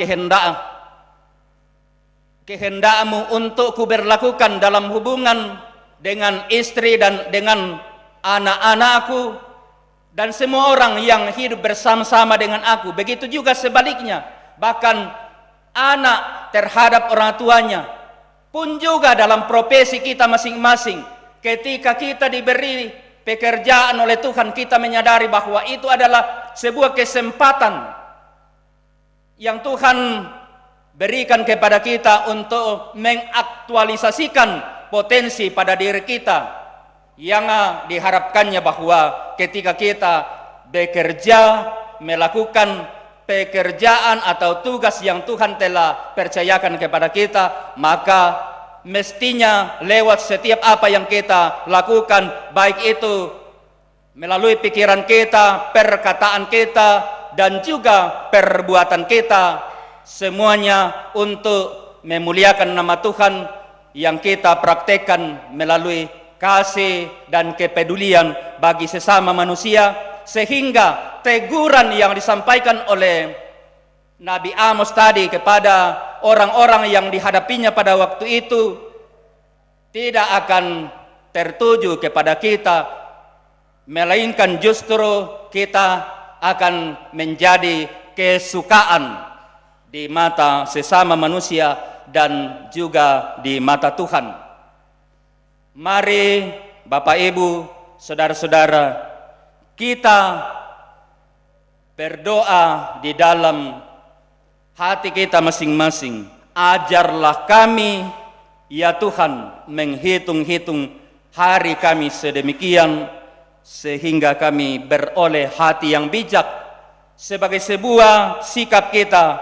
kehendakmu untuk ku berlakukan dalam hubungan dengan istri dan dengan anak-anakku dan semua orang yang hidup bersama-sama dengan aku. Begitu juga sebaliknya, bahkan anak terhadap orang tuanya pun juga dalam profesi kita masing-masing. Ketika kita diberi pekerjaan oleh Tuhan, kita menyadari bahwa itu adalah sebuah kesempatan yang Tuhan berikan kepada kita untuk mengaktualisasikan potensi pada diri kita, yang diharapkannya bahwa ketika kita bekerja melakukan pekerjaan atau tugas yang Tuhan telah percayakan kepada kita, maka mestinya lewat setiap apa yang kita lakukan, baik itu melalui pikiran kita, perkataan kita, dan juga perbuatan kita, semuanya untuk memuliakan nama Tuhan yang kita praktekkan melalui kasih dan kepedulian bagi sesama manusia, sehingga teguran yang disampaikan oleh Nabi Amos tadi kepada orang-orang yang dihadapinya pada waktu itu tidak akan tertuju kepada kita, melainkan justru kita akan menjadi kesukaan di mata sesama manusia dan juga di mata Tuhan. Mari Bapak Ibu, saudara-saudara, kita berdoa di dalam hati kita masing-masing. Ajarlah kami, ya Tuhan, menghitung-hitung hari kami sedemikian, sehingga kami beroleh hati yang bijak sebagai sebuah sikap kita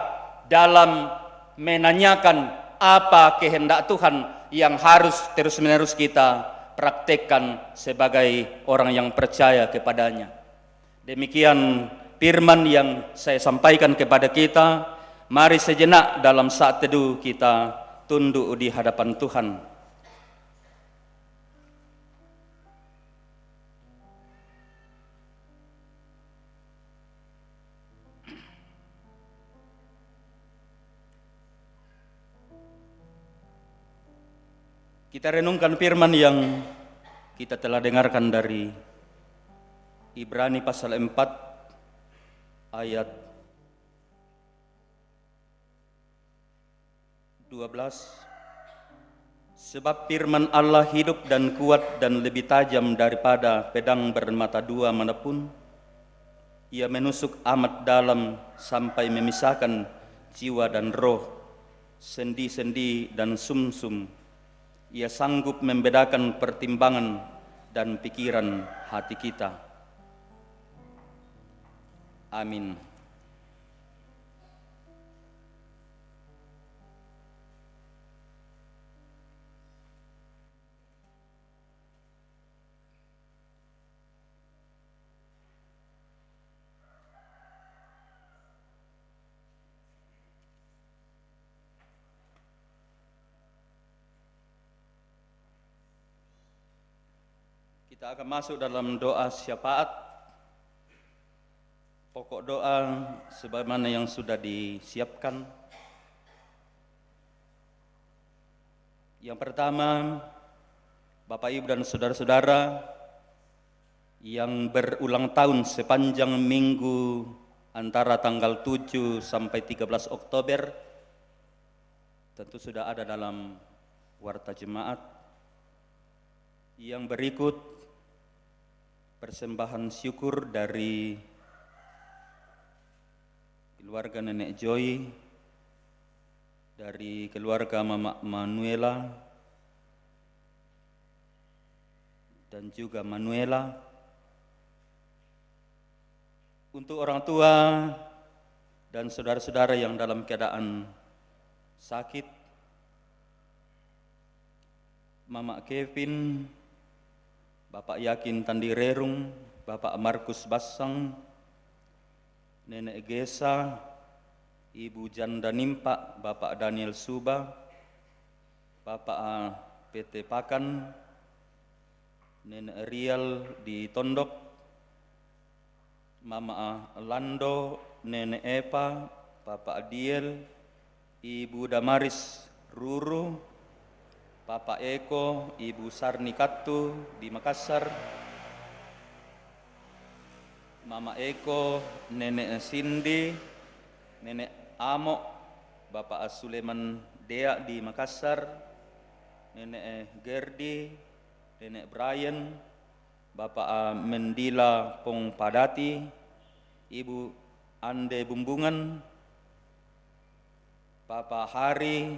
dalam menanyakan apa kehendak Tuhan yang harus terus-menerus kita praktekkan sebagai orang yang percaya kepadanya. Demikian firman yang saya sampaikan kepada kita. Mari sejenak dalam saat teduh kita tunduk di hadapan Tuhan. Kita renungkan firman yang kita telah dengarkan dari Ibrani pasal 4 ayat 12. Sebab firman Allah hidup dan kuat dan lebih tajam daripada pedang bermata dua manapun. Ia menusuk amat dalam sampai memisahkan jiwa dan roh, sendi-sendi dan sumsum. Ia sanggup membedakan pertimbangan dan pikiran hati kita. Amin. Kita akan masuk dalam doa syafaat. Pokok doa sebagaimana yang sudah disiapkan. Yang pertama, Bapak Ibu dan saudara-saudara yang berulang tahun sepanjang minggu antara tanggal 7 sampai 13 Oktober, tentu sudah ada dalam warta jemaat. Yang berikut persembahan syukur dari keluarga Nenek Joy, dari keluarga Mama Manuela, dan juga Manuela. Untuk orang tua dan saudara-saudara yang dalam keadaan sakit, Mama Kevin, Bapak Yakin Tandirerung, Bapak Markus Bassang, Nenek Gesa, Ibu Janda Nimpa, Bapak Daniel Suba, Bapak PT Pakan, Nenek Rial di Tondok, Mama Lando, Nenek Epa, Bapak Adiel, Ibu Damaris Ruru, Bapak Eko, Ibu Sarni Katu di Makassar, Mama Eko, Nenek Cindy, Nenek Amok, Bapak Suleman Dea di Makassar, Nenek Gerdi, Nenek Brian, Bapak Mendila Pong Padati, Ibu Ande Bumbungan, Bapak Hari,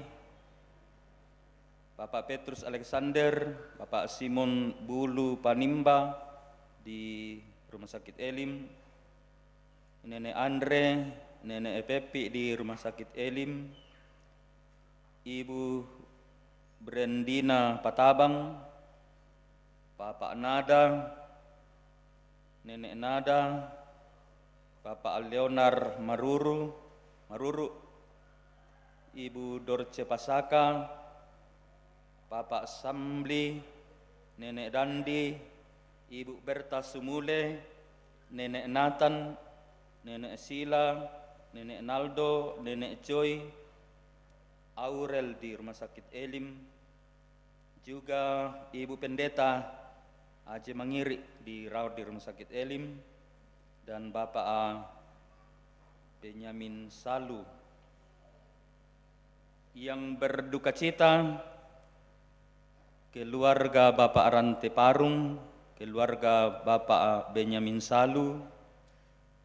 Bapak Petrus Alexander, Bapak Simon Bulu Panimba di Rumah Sakit Elim, Nenek Andre, Nenek Pepi di Rumah Sakit Elim, Ibu Brendina Patabang, Bapak Nada, Nenek Nada, Bapak Leonar Maruru, Ibu Dorce Pasaka, Bapak Samli, Nenek Dandi, Ibu Berta Sumule, Nenek Nathan, Nenek Sila, Nenek Naldo, Nenek Joy, Aurel di Rumah Sakit Elim, juga Ibu Pendeta Aje Mangiri dirawat di Rumah Sakit Elim, dan Bapak Benyamin Salu. Yang berduka cita keluarga Bapak Rante Parung, keluarga Bapak Benyamin Salu,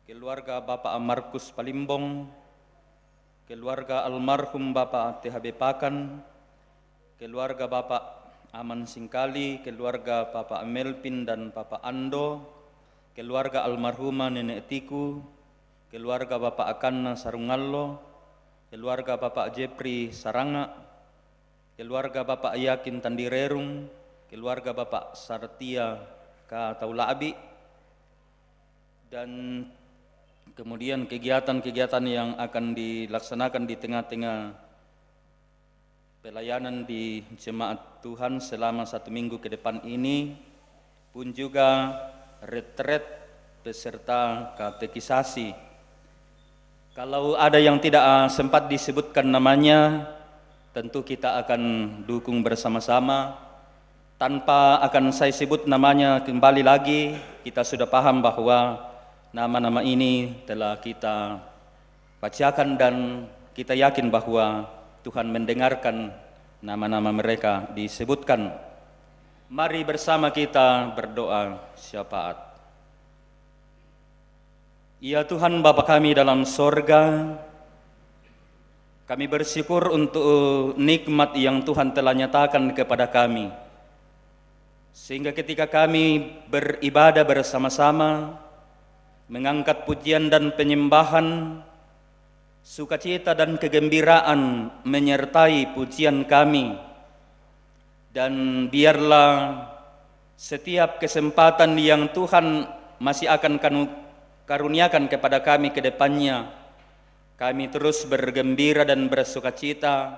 keluarga Bapak Markus Palimbong, keluarga almarhum Bapak THB Pakan, keluarga Bapak Aman Singkali, keluarga Bapak Melvin dan Bapak Ando, keluarga almarhumah Nenek Tiku, keluarga Bapak Akanna Sarungallo, keluarga Bapak Jepri Saranga, keluarga Bapak Yakin Tandirerung, keluarga Bapak Sartia Kataulabi, dan kemudian kegiatan-kegiatan yang akan dilaksanakan di tengah-tengah pelayanan di Jemaat Tuhan selama 1 minggu ke depan ini, pun juga retret beserta katekisasi. Kalau ada yang tidak sempat disebutkan namanya, tentu kita akan dukung bersama-sama. Tanpa akan saya sebut namanya kembali lagi, kita sudah paham bahwa nama-nama ini telah kita bacakan dan kita yakin bahwa Tuhan mendengarkan nama-nama mereka disebutkan. Mari bersama kita berdoa syafaat. Ya Tuhan Bapa kami dalam sorga, kami bersyukur untuk nikmat yang Tuhan telah nyatakan kepada kami. Sehingga ketika kami beribadah bersama-sama, mengangkat pujian dan penyembahan, sukacita dan kegembiraan menyertai pujian kami. Dan biarlah setiap kesempatan yang Tuhan masih akan karuniakan kepada kami ke depannya, kami terus bergembira dan bersukacita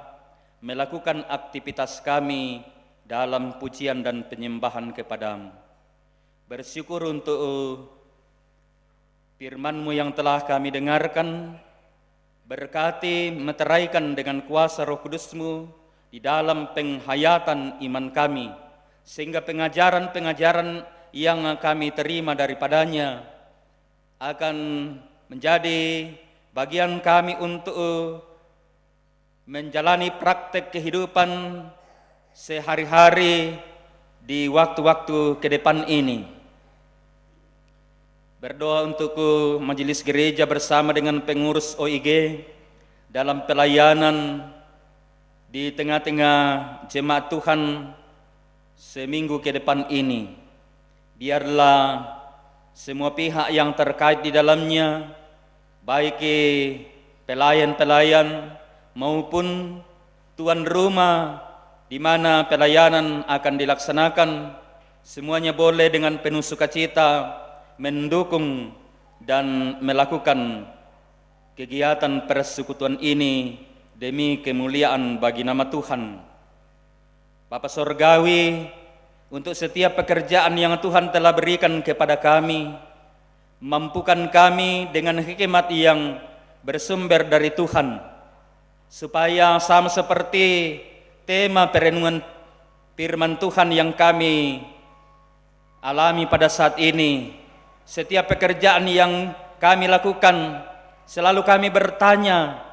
melakukan aktivitas kami dalam pujian dan penyembahan kepadamu. Bersyukur untuk firman-Mu yang telah kami dengarkan, berkati meteraikan dengan kuasa Roh Kudus-Mu di dalam penghayatan iman kami, sehingga pengajaran-pengajaran yang kami terima daripadanya akan menjadi bagian kami untuk menjalani praktek kehidupan sehari-hari di waktu-waktu ke depan ini. Berdoa untuk majelis gereja bersama dengan pengurus OIG dalam pelayanan di tengah-tengah jemaat Tuhan seminggu ke depan ini. Biarlah semua pihak yang terkait di dalamnya, baik pelayan-pelayan maupun tuan rumah di mana pelayanan akan dilaksanakan, semuanya boleh dengan penuh sukacita mendukung dan melakukan kegiatan persekutuan ini demi kemuliaan bagi nama Tuhan. Bapa Sorgawi, untuk setiap pekerjaan yang Tuhan telah berikan kepada kami, mampukan kami dengan hikmat yang bersumber dari Tuhan, supaya sama seperti tema perenungan firman Tuhan yang kami alami pada saat ini, setiap pekerjaan yang kami lakukan, selalu kami bertanya,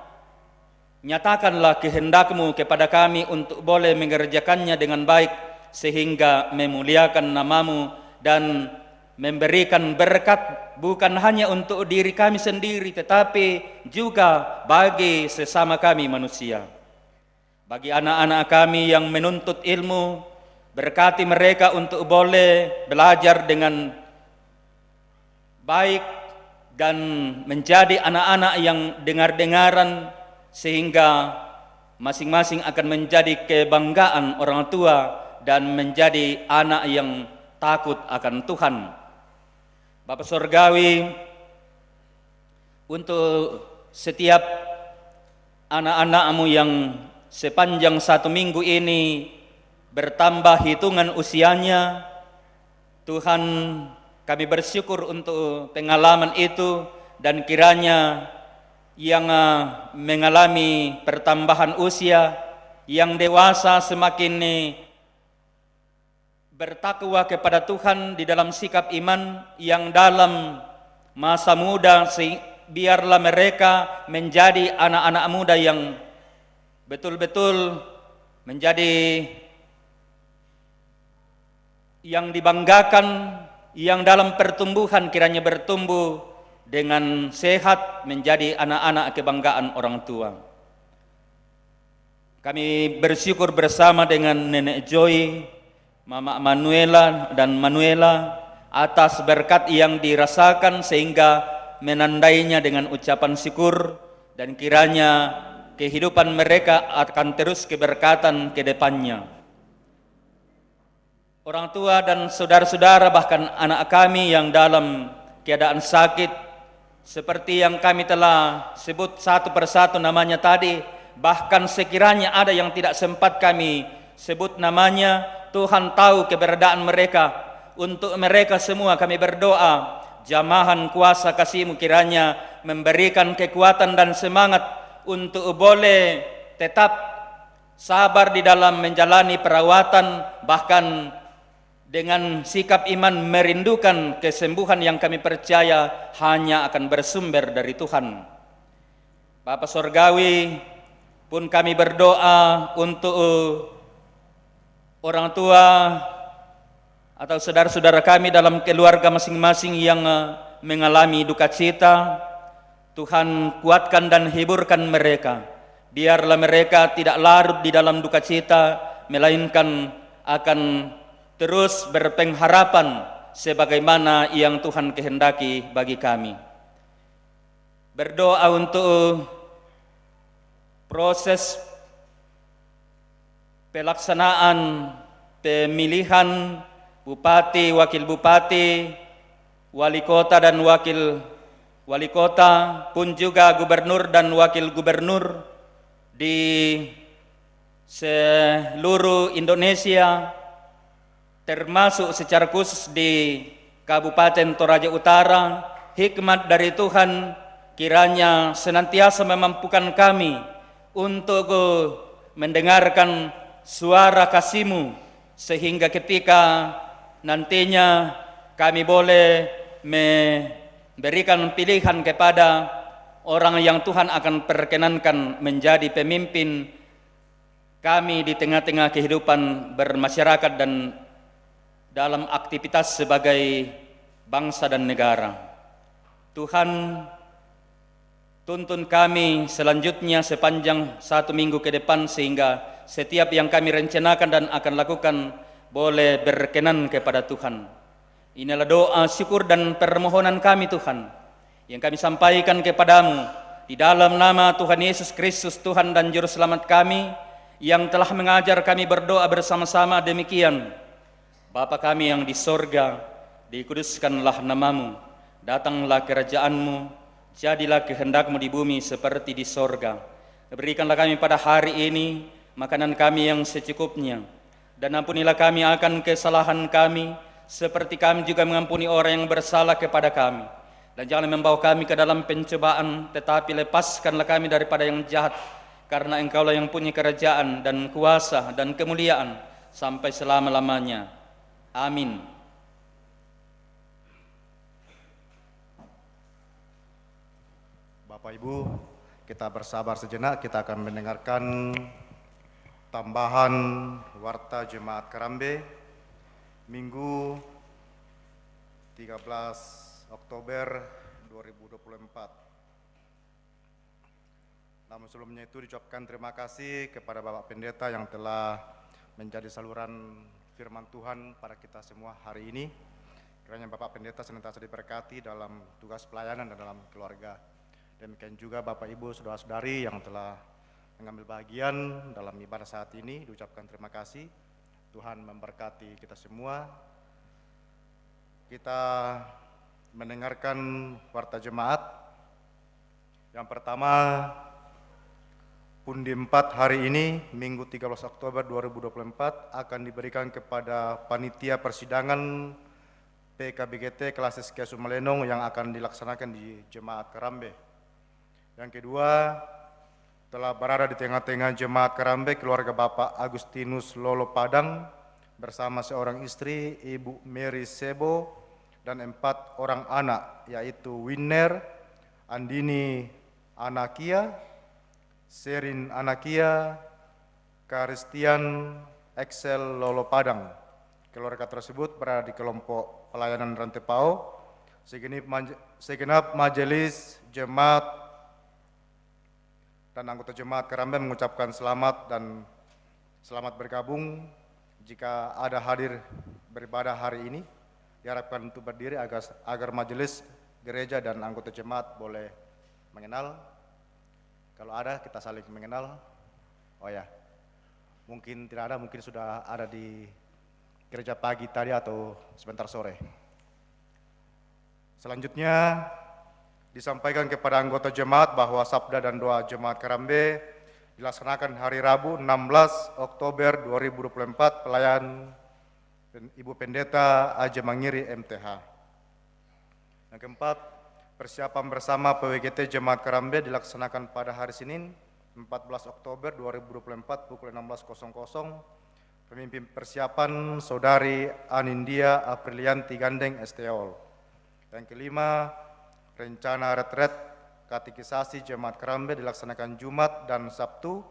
nyatakanlah kehendak-Mu kepada kami untuk boleh mengerjakannya dengan baik, sehingga memuliakan nama-Mu dan memberikan berkat bukan hanya untuk diri kami sendiri, tetapi juga bagi sesama kami manusia. Bagi anak-anak kami yang menuntut ilmu, berkati mereka untuk boleh belajar dengan baik dan menjadi anak-anak yang dengar-dengaran, sehingga masing-masing akan menjadi kebanggaan orang tua dan menjadi anak yang takut akan Tuhan. Bapa Sorgawi, untuk setiap anak-anak-Mu yang sepanjang 1 minggu ini bertambah hitungan usianya, Tuhan, kami bersyukur untuk pengalaman itu, dan kiranya yang mengalami pertambahan usia, yang dewasa semakin bertakwa kepada Tuhan di dalam sikap iman, yang dalam masa muda biarlah mereka menjadi anak-anak muda yang betul-betul menjadi yang dibanggakan, yang dalam pertumbuhan kiranya bertumbuh dengan sehat menjadi anak-anak kebanggaan orang tua. Kami bersyukur bersama dengan Nenek Joy, Mama Manuela dan Manuela atas berkat yang dirasakan sehingga menandainya dengan ucapan syukur, dan kiranya kehidupan mereka akan terus keberkatan ke depannya. Orang tua dan saudara-saudara, bahkan anak kami yang dalam keadaan sakit, seperti yang kami telah sebut satu persatu namanya tadi, bahkan sekiranya ada yang tidak sempat kami sebut namanya, Tuhan tahu keberadaan mereka. Untuk mereka semua kami berdoa, jamahan kuasa kasih-Mu kiranya memberikan kekuatan dan semangat untuk boleh tetap sabar di dalam menjalani perawatan, bahkan dengan sikap iman merindukan kesembuhan yang kami percaya hanya akan bersumber dari Tuhan. Bapa Sorgawi, pun kami berdoa untuk orang tua atau saudara-saudara kami dalam keluarga masing-masing yang mengalami duka cita. Tuhan kuatkan dan hiburkan mereka. Biarlah mereka tidak larut di dalam duka cita, melainkan akan terus berpengharapan sebagaimana yang Tuhan kehendaki bagi kami. Berdoa untuk proses pelaksanaan pemilihan bupati, wakil bupati, wali kota dan wakil wali kota, pun juga gubernur dan wakil gubernur di seluruh Indonesia, termasuk secara khusus di Kabupaten Toraja Utara. Hikmat dari Tuhan kiranya senantiasa memampukan kami untuk mendengarkan suara kasih-Mu, sehingga ketika nantinya kami boleh memberikan pilihan kepada orang yang Tuhan akan perkenankan menjadi pemimpin kami di tengah-tengah kehidupan bermasyarakat dan dalam aktivitas sebagai bangsa dan negara. Tuhan, tuntun kami selanjutnya sepanjang 1 minggu ke depan, sehingga setiap yang kami rencanakan dan akan lakukan boleh berkenan kepada Tuhan. Inilah doa, syukur dan permohonan kami Tuhan, yang kami sampaikan kepadamu di dalam nama Tuhan Yesus Kristus, Tuhan dan Juru Selamat kami, yang telah mengajar kami berdoa bersama-sama demikian. Bapa kami yang di sorga, dikuduskanlah namamu, datanglah kerajaan-Mu, jadilah kehendak-Mu di bumi seperti di sorga. Berikanlah kami pada hari ini makanan kami yang secukupnya, dan ampunilah kami akan kesalahan kami, seperti kami juga mengampuni orang yang bersalah kepada kami. Dan jangan membawa kami ke dalam pencobaan, tetapi lepaskanlah kami daripada yang jahat, karena Engkaulah yang punya kerajaan dan kuasa dan kemuliaan sampai selama-lamanya. Amin. Bapak Ibu, kita bersabar sejenak, kita akan mendengarkan tambahan Warta Jemaat Karambe Minggu 13 Oktober 2024. Namun sebelumnya itu diucapkan terima kasih kepada Bapak Pendeta yang telah menjadi saluran firman Tuhan pada kita semua hari ini. Kiranya Bapak Pendeta senantiasa diberkati dalam tugas pelayanan dan dalam keluarga. Demikian juga Bapak Ibu saudara-saudari yang telah mengambil bagian dalam ibadah saat ini, diucapkan terima kasih. Tuhan memberkati kita semua. Kita mendengarkan warta jemaat. Yang pertama, Pundi 4 hari ini, Minggu 13 Oktober 2024 akan diberikan kepada panitia persidangan PKBGT Klasis Kesu Melenong yang akan dilaksanakan di Jemaat Karambe. Yang kedua, telah berada di tengah-tengah Jemaat Karambe keluarga Bapak Agustinus Lolo Padang bersama seorang istri, Ibu Mary Sebo, dan 4 orang anak, yaitu Winner, Andini Anakia, Serin Anakia, Karistian Excel Lolo Padang. Keluarga tersebut berada di kelompok pelayanan Rantepao. Segenap majelis jemaat dan anggota Jemaat Karambe mengucapkan selamat dan selamat bergabung. Jika ada hadir beribadah hari ini, diharapkan untuk berdiri agar majelis gereja dan anggota jemaat boleh mengenal. Kalau ada, kita saling mengenal. Oh ya, mungkin tidak ada, mungkin sudah ada di gereja pagi tadi atau sebentar sore. Selanjutnya, disampaikan kepada anggota jemaat bahwa sabda dan doa Jemaat Karambe dilaksanakan hari Rabu 16 Oktober 2024 pelayan Ibu Pendeta Aja Mangiri MTH. Yang keempat, persiapan bersama PWGT Jemaat Karambe dilaksanakan pada hari Senin 14 Oktober 2024 pukul 16.00. Pemimpin persiapan Saudari Anindia Aprilianti Gandeng STOL. Yang kelima, rencana retret katekisasi Jemaat Karambe dilaksanakan Jumat dan Sabtu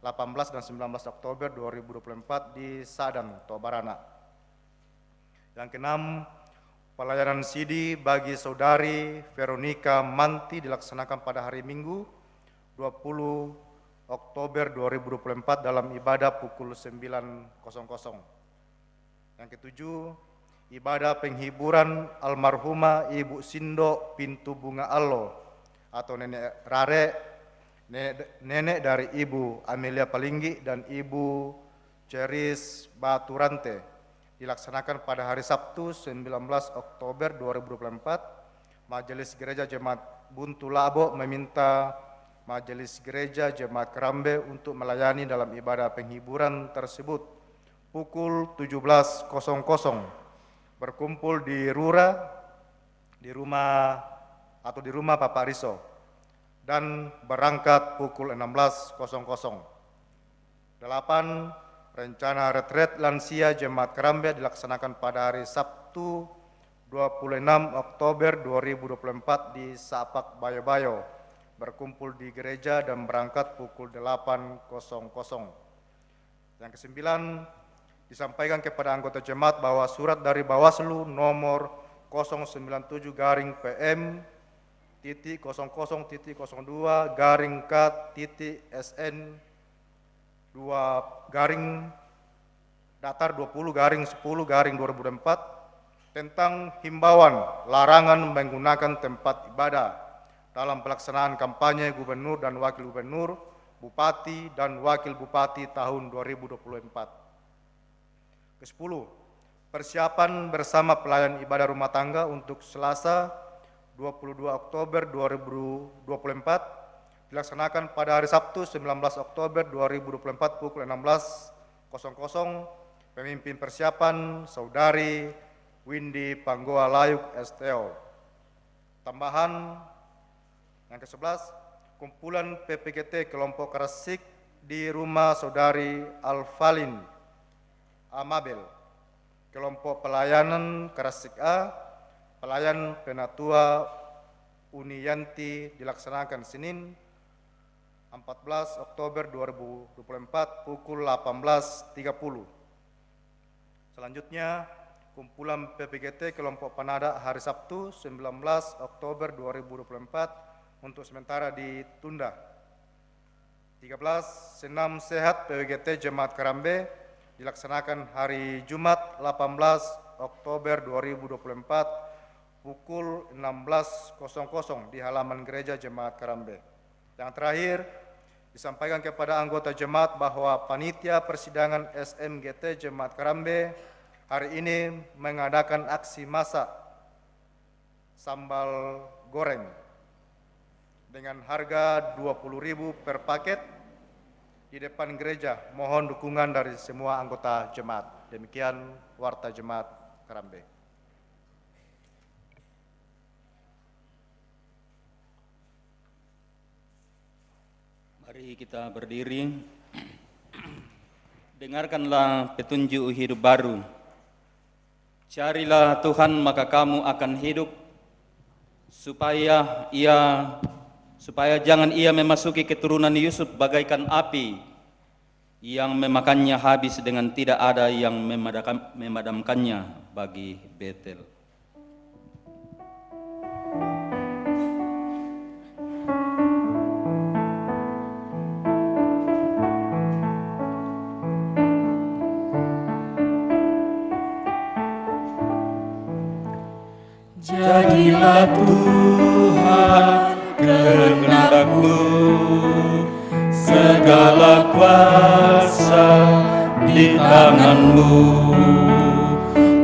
18 dan 19 Oktober 2024 di Sadan, Tobarana. Yang keenam, pelayanan sidi bagi Saudari Veronica Manti dilaksanakan pada hari Minggu 20 Oktober 2024 dalam ibadah pukul 9.00. Yang ketujuh, ibadah penghiburan almarhumah Ibu Sindo Pintu Bunga Allo atau Nenek Rare, nenek dari Ibu Amelia Palinggi dan Ibu Ceris Baturante, dilaksanakan pada hari Sabtu 19 Oktober 2024. Majelis Gereja Jemaat Buntu Labo meminta Majelis Gereja Jemaat Karambe untuk melayani dalam ibadah penghiburan tersebut pukul 17.00, berkumpul di rumah Bapak Riso, dan berangkat pukul 16.00. 8. Rencana retret lansia Jemaat Karambe dilaksanakan pada hari Sabtu 26 Oktober 2024 di Sapak Bayo-Bayo, berkumpul di gereja dan berangkat pukul 8.00. Yang kesembilan, disampaikan kepada anggota jemaat bahwa surat dari Bawaslu nomor 0,00-T,00-2-K-SN-10-10/2024 tentang himbauan larangan menggunakan tempat ibadah dalam pelaksanaan kampanye gubernur dan wakil gubernur, bupati dan wakil bupati tahun 2024. Ke-10, persiapan bersama pelayan ibadah rumah tangga untuk Selasa 22 Oktober 2024 dilaksanakan pada hari Sabtu 19 Oktober 2024 pukul 16.00. Pemimpin persiapan Saudari Windy Panggoa Layuk STO. Tambahan yang ke-11, kumpulan PPGT kelompok Kresik di rumah Saudari Alfalin Amabel, kelompok pelayanan Kresik A, pelayan Penatua Uniyanti dilaksanakan Senin 14 Oktober 2024 pukul 18.30. Selanjutnya, kumpulan PPGT kelompok Panada hari Sabtu 19 Oktober 2024 untuk sementara ditunda. 13. Senam sehat PPGT Jemaat Karambe dilaksanakan hari Jumat 18 Oktober 2024 pukul 16.00 di halaman gereja Jemaat Karambe. Yang terakhir, disampaikan kepada anggota jemaat bahwa panitia persidangan SMGT Jemaat Karambe hari ini mengadakan aksi masak sambal goreng dengan harga 20.000 per paket di depan gereja. Mohon dukungan dari semua anggota jemaat. Demikian Warta Jemaat Karambe. Mari kita berdiri. Dengarkanlah petunjuk hidup baru. Carilah Tuhan maka kamu akan hidup, supaya jangan ia memasuki keturunan Yusuf bagaikan api yang memakannya habis dengan tidak ada yang memadamkannya bagi Betel. Jadilah Tuhan kehendak-Mu, segala kuasa di tangan-Mu.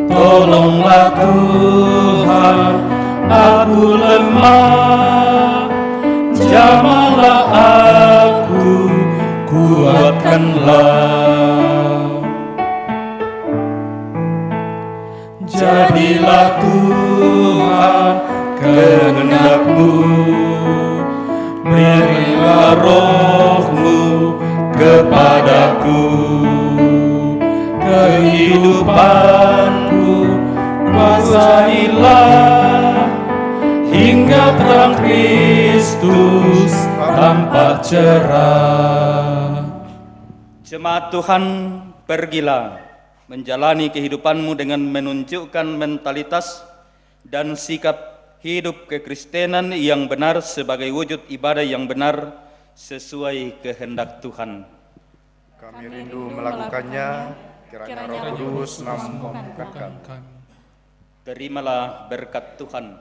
Tolonglah Tuhan, aku lemah, jamahlah aku, kuatkanlah. Jadilah Tuhan kehendak-Mu, berilah roh-Mu kepadaku, kehidupanku kuasailah, hingga terang Kristus tampak cerah. Jemaat Tuhan, pergilah menjalani kehidupanmu dengan menunjukkan mentalitas dan sikap hidup kekristenan yang benar sebagai wujud ibadah yang benar sesuai kehendak Tuhan. Kami rindu melakukannya, kiranya Roh Kudus memampukan kami. Terimalah berkat Tuhan.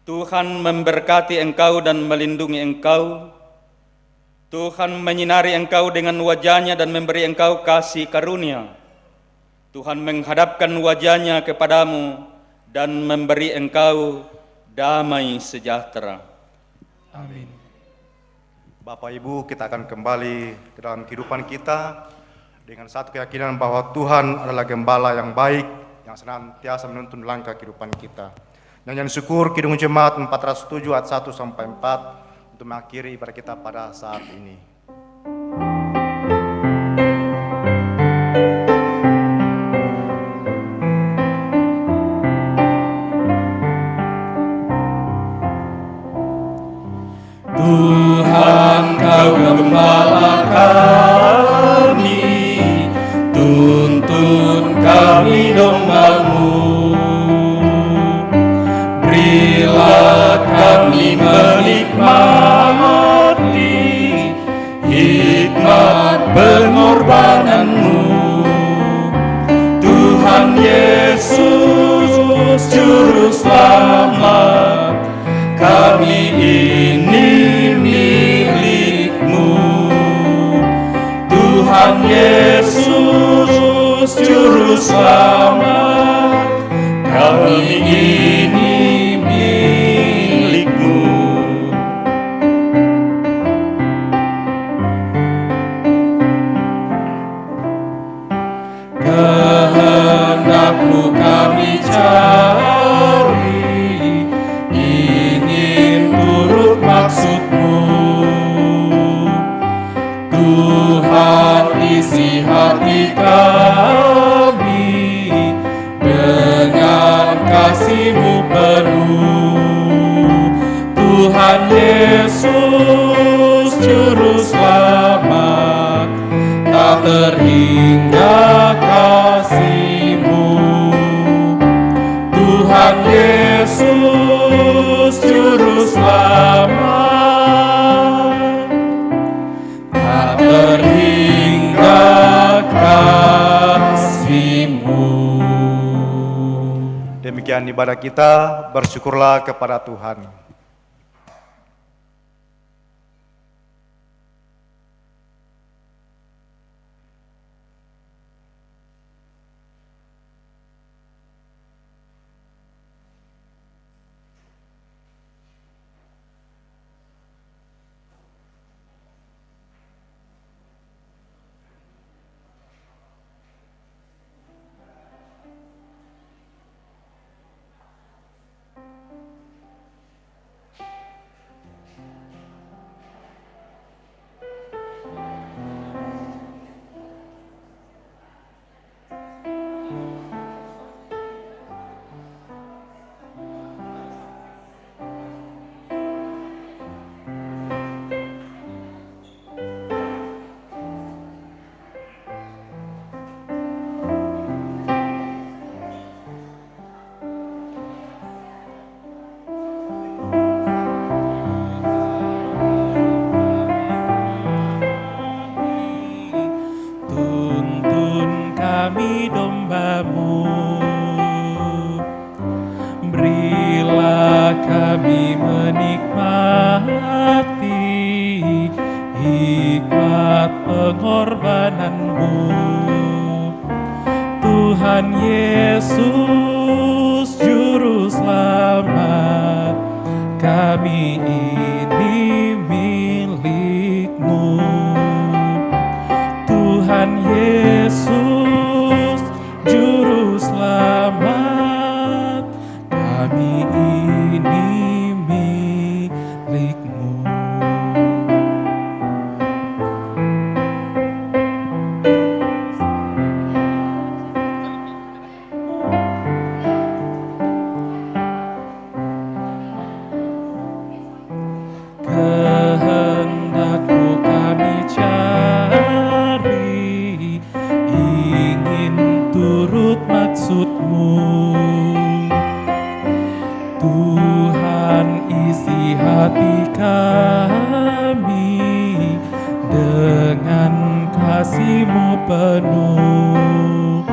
Tuhan memberkati engkau dan melindungi engkau. Tuhan menyinari engkau dengan wajah-Nya dan memberi engkau kasih karunia. Tuhan menghadapkan wajah-Nya kepadamu dan memberi engkau damai sejahtera. Amin. Bapak Ibu, kita akan kembali ke dalam kehidupan kita dengan satu keyakinan bahwa Tuhan adalah gembala yang baik yang senantiasa menuntun langkah kehidupan kita. Nyanyian syukur Kidung Jemaat 407 ayat 1 sampai 4 untuk mengakhiri ibadah kita pada saat ini. Tuhan, Kau gembala kami, tuntun kami domba-Mu. Berilah kami menikmati hikmat pengorbanan-Mu. Tuhan Yesus, Juru Selamat, Yesus Juru Selamat, kami ini milik-Mu. Kehendak-Mu kami cari, ingin turut maksud-Mu. Tuhan, isi hati kami dengan kasih-Mu penuh. Tuhan Yesus Juru Selamat, tak terhingga kasih-Mu. Tuhan Yesus Juru Selamat, tak terhingga kasih-Mu. Demikian ibadah kita, bersyukurlah kepada Tuhan. Tuntun kami domba-Mu, berilah kami menikmati hikmat pengorbanan-Mu. Tuhan Yesus Juru Selamat, kami ini milik-Mu. Tuhan Yesus Juru Selamat, kami ini milik-Mu. Kehendak-Mu kami cari, ingin turut maksud-Mu. Tuhan, isi hati kami dengan kasih-Mu penuh.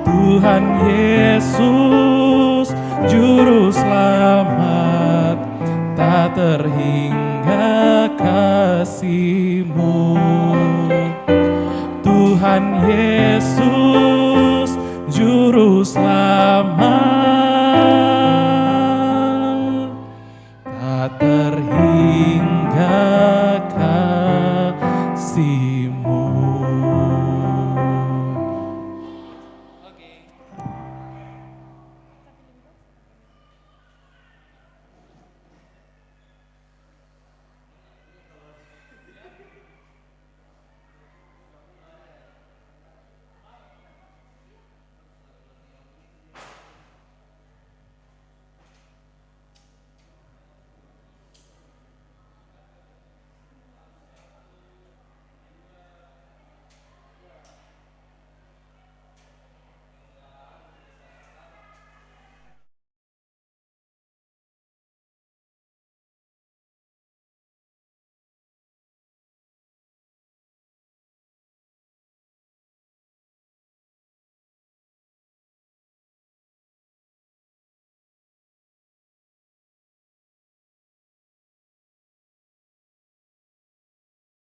Tuhan Yesus Juru Selamat, tak terhingga kasih-Mu. Tuhan Yesus Juru Selamat,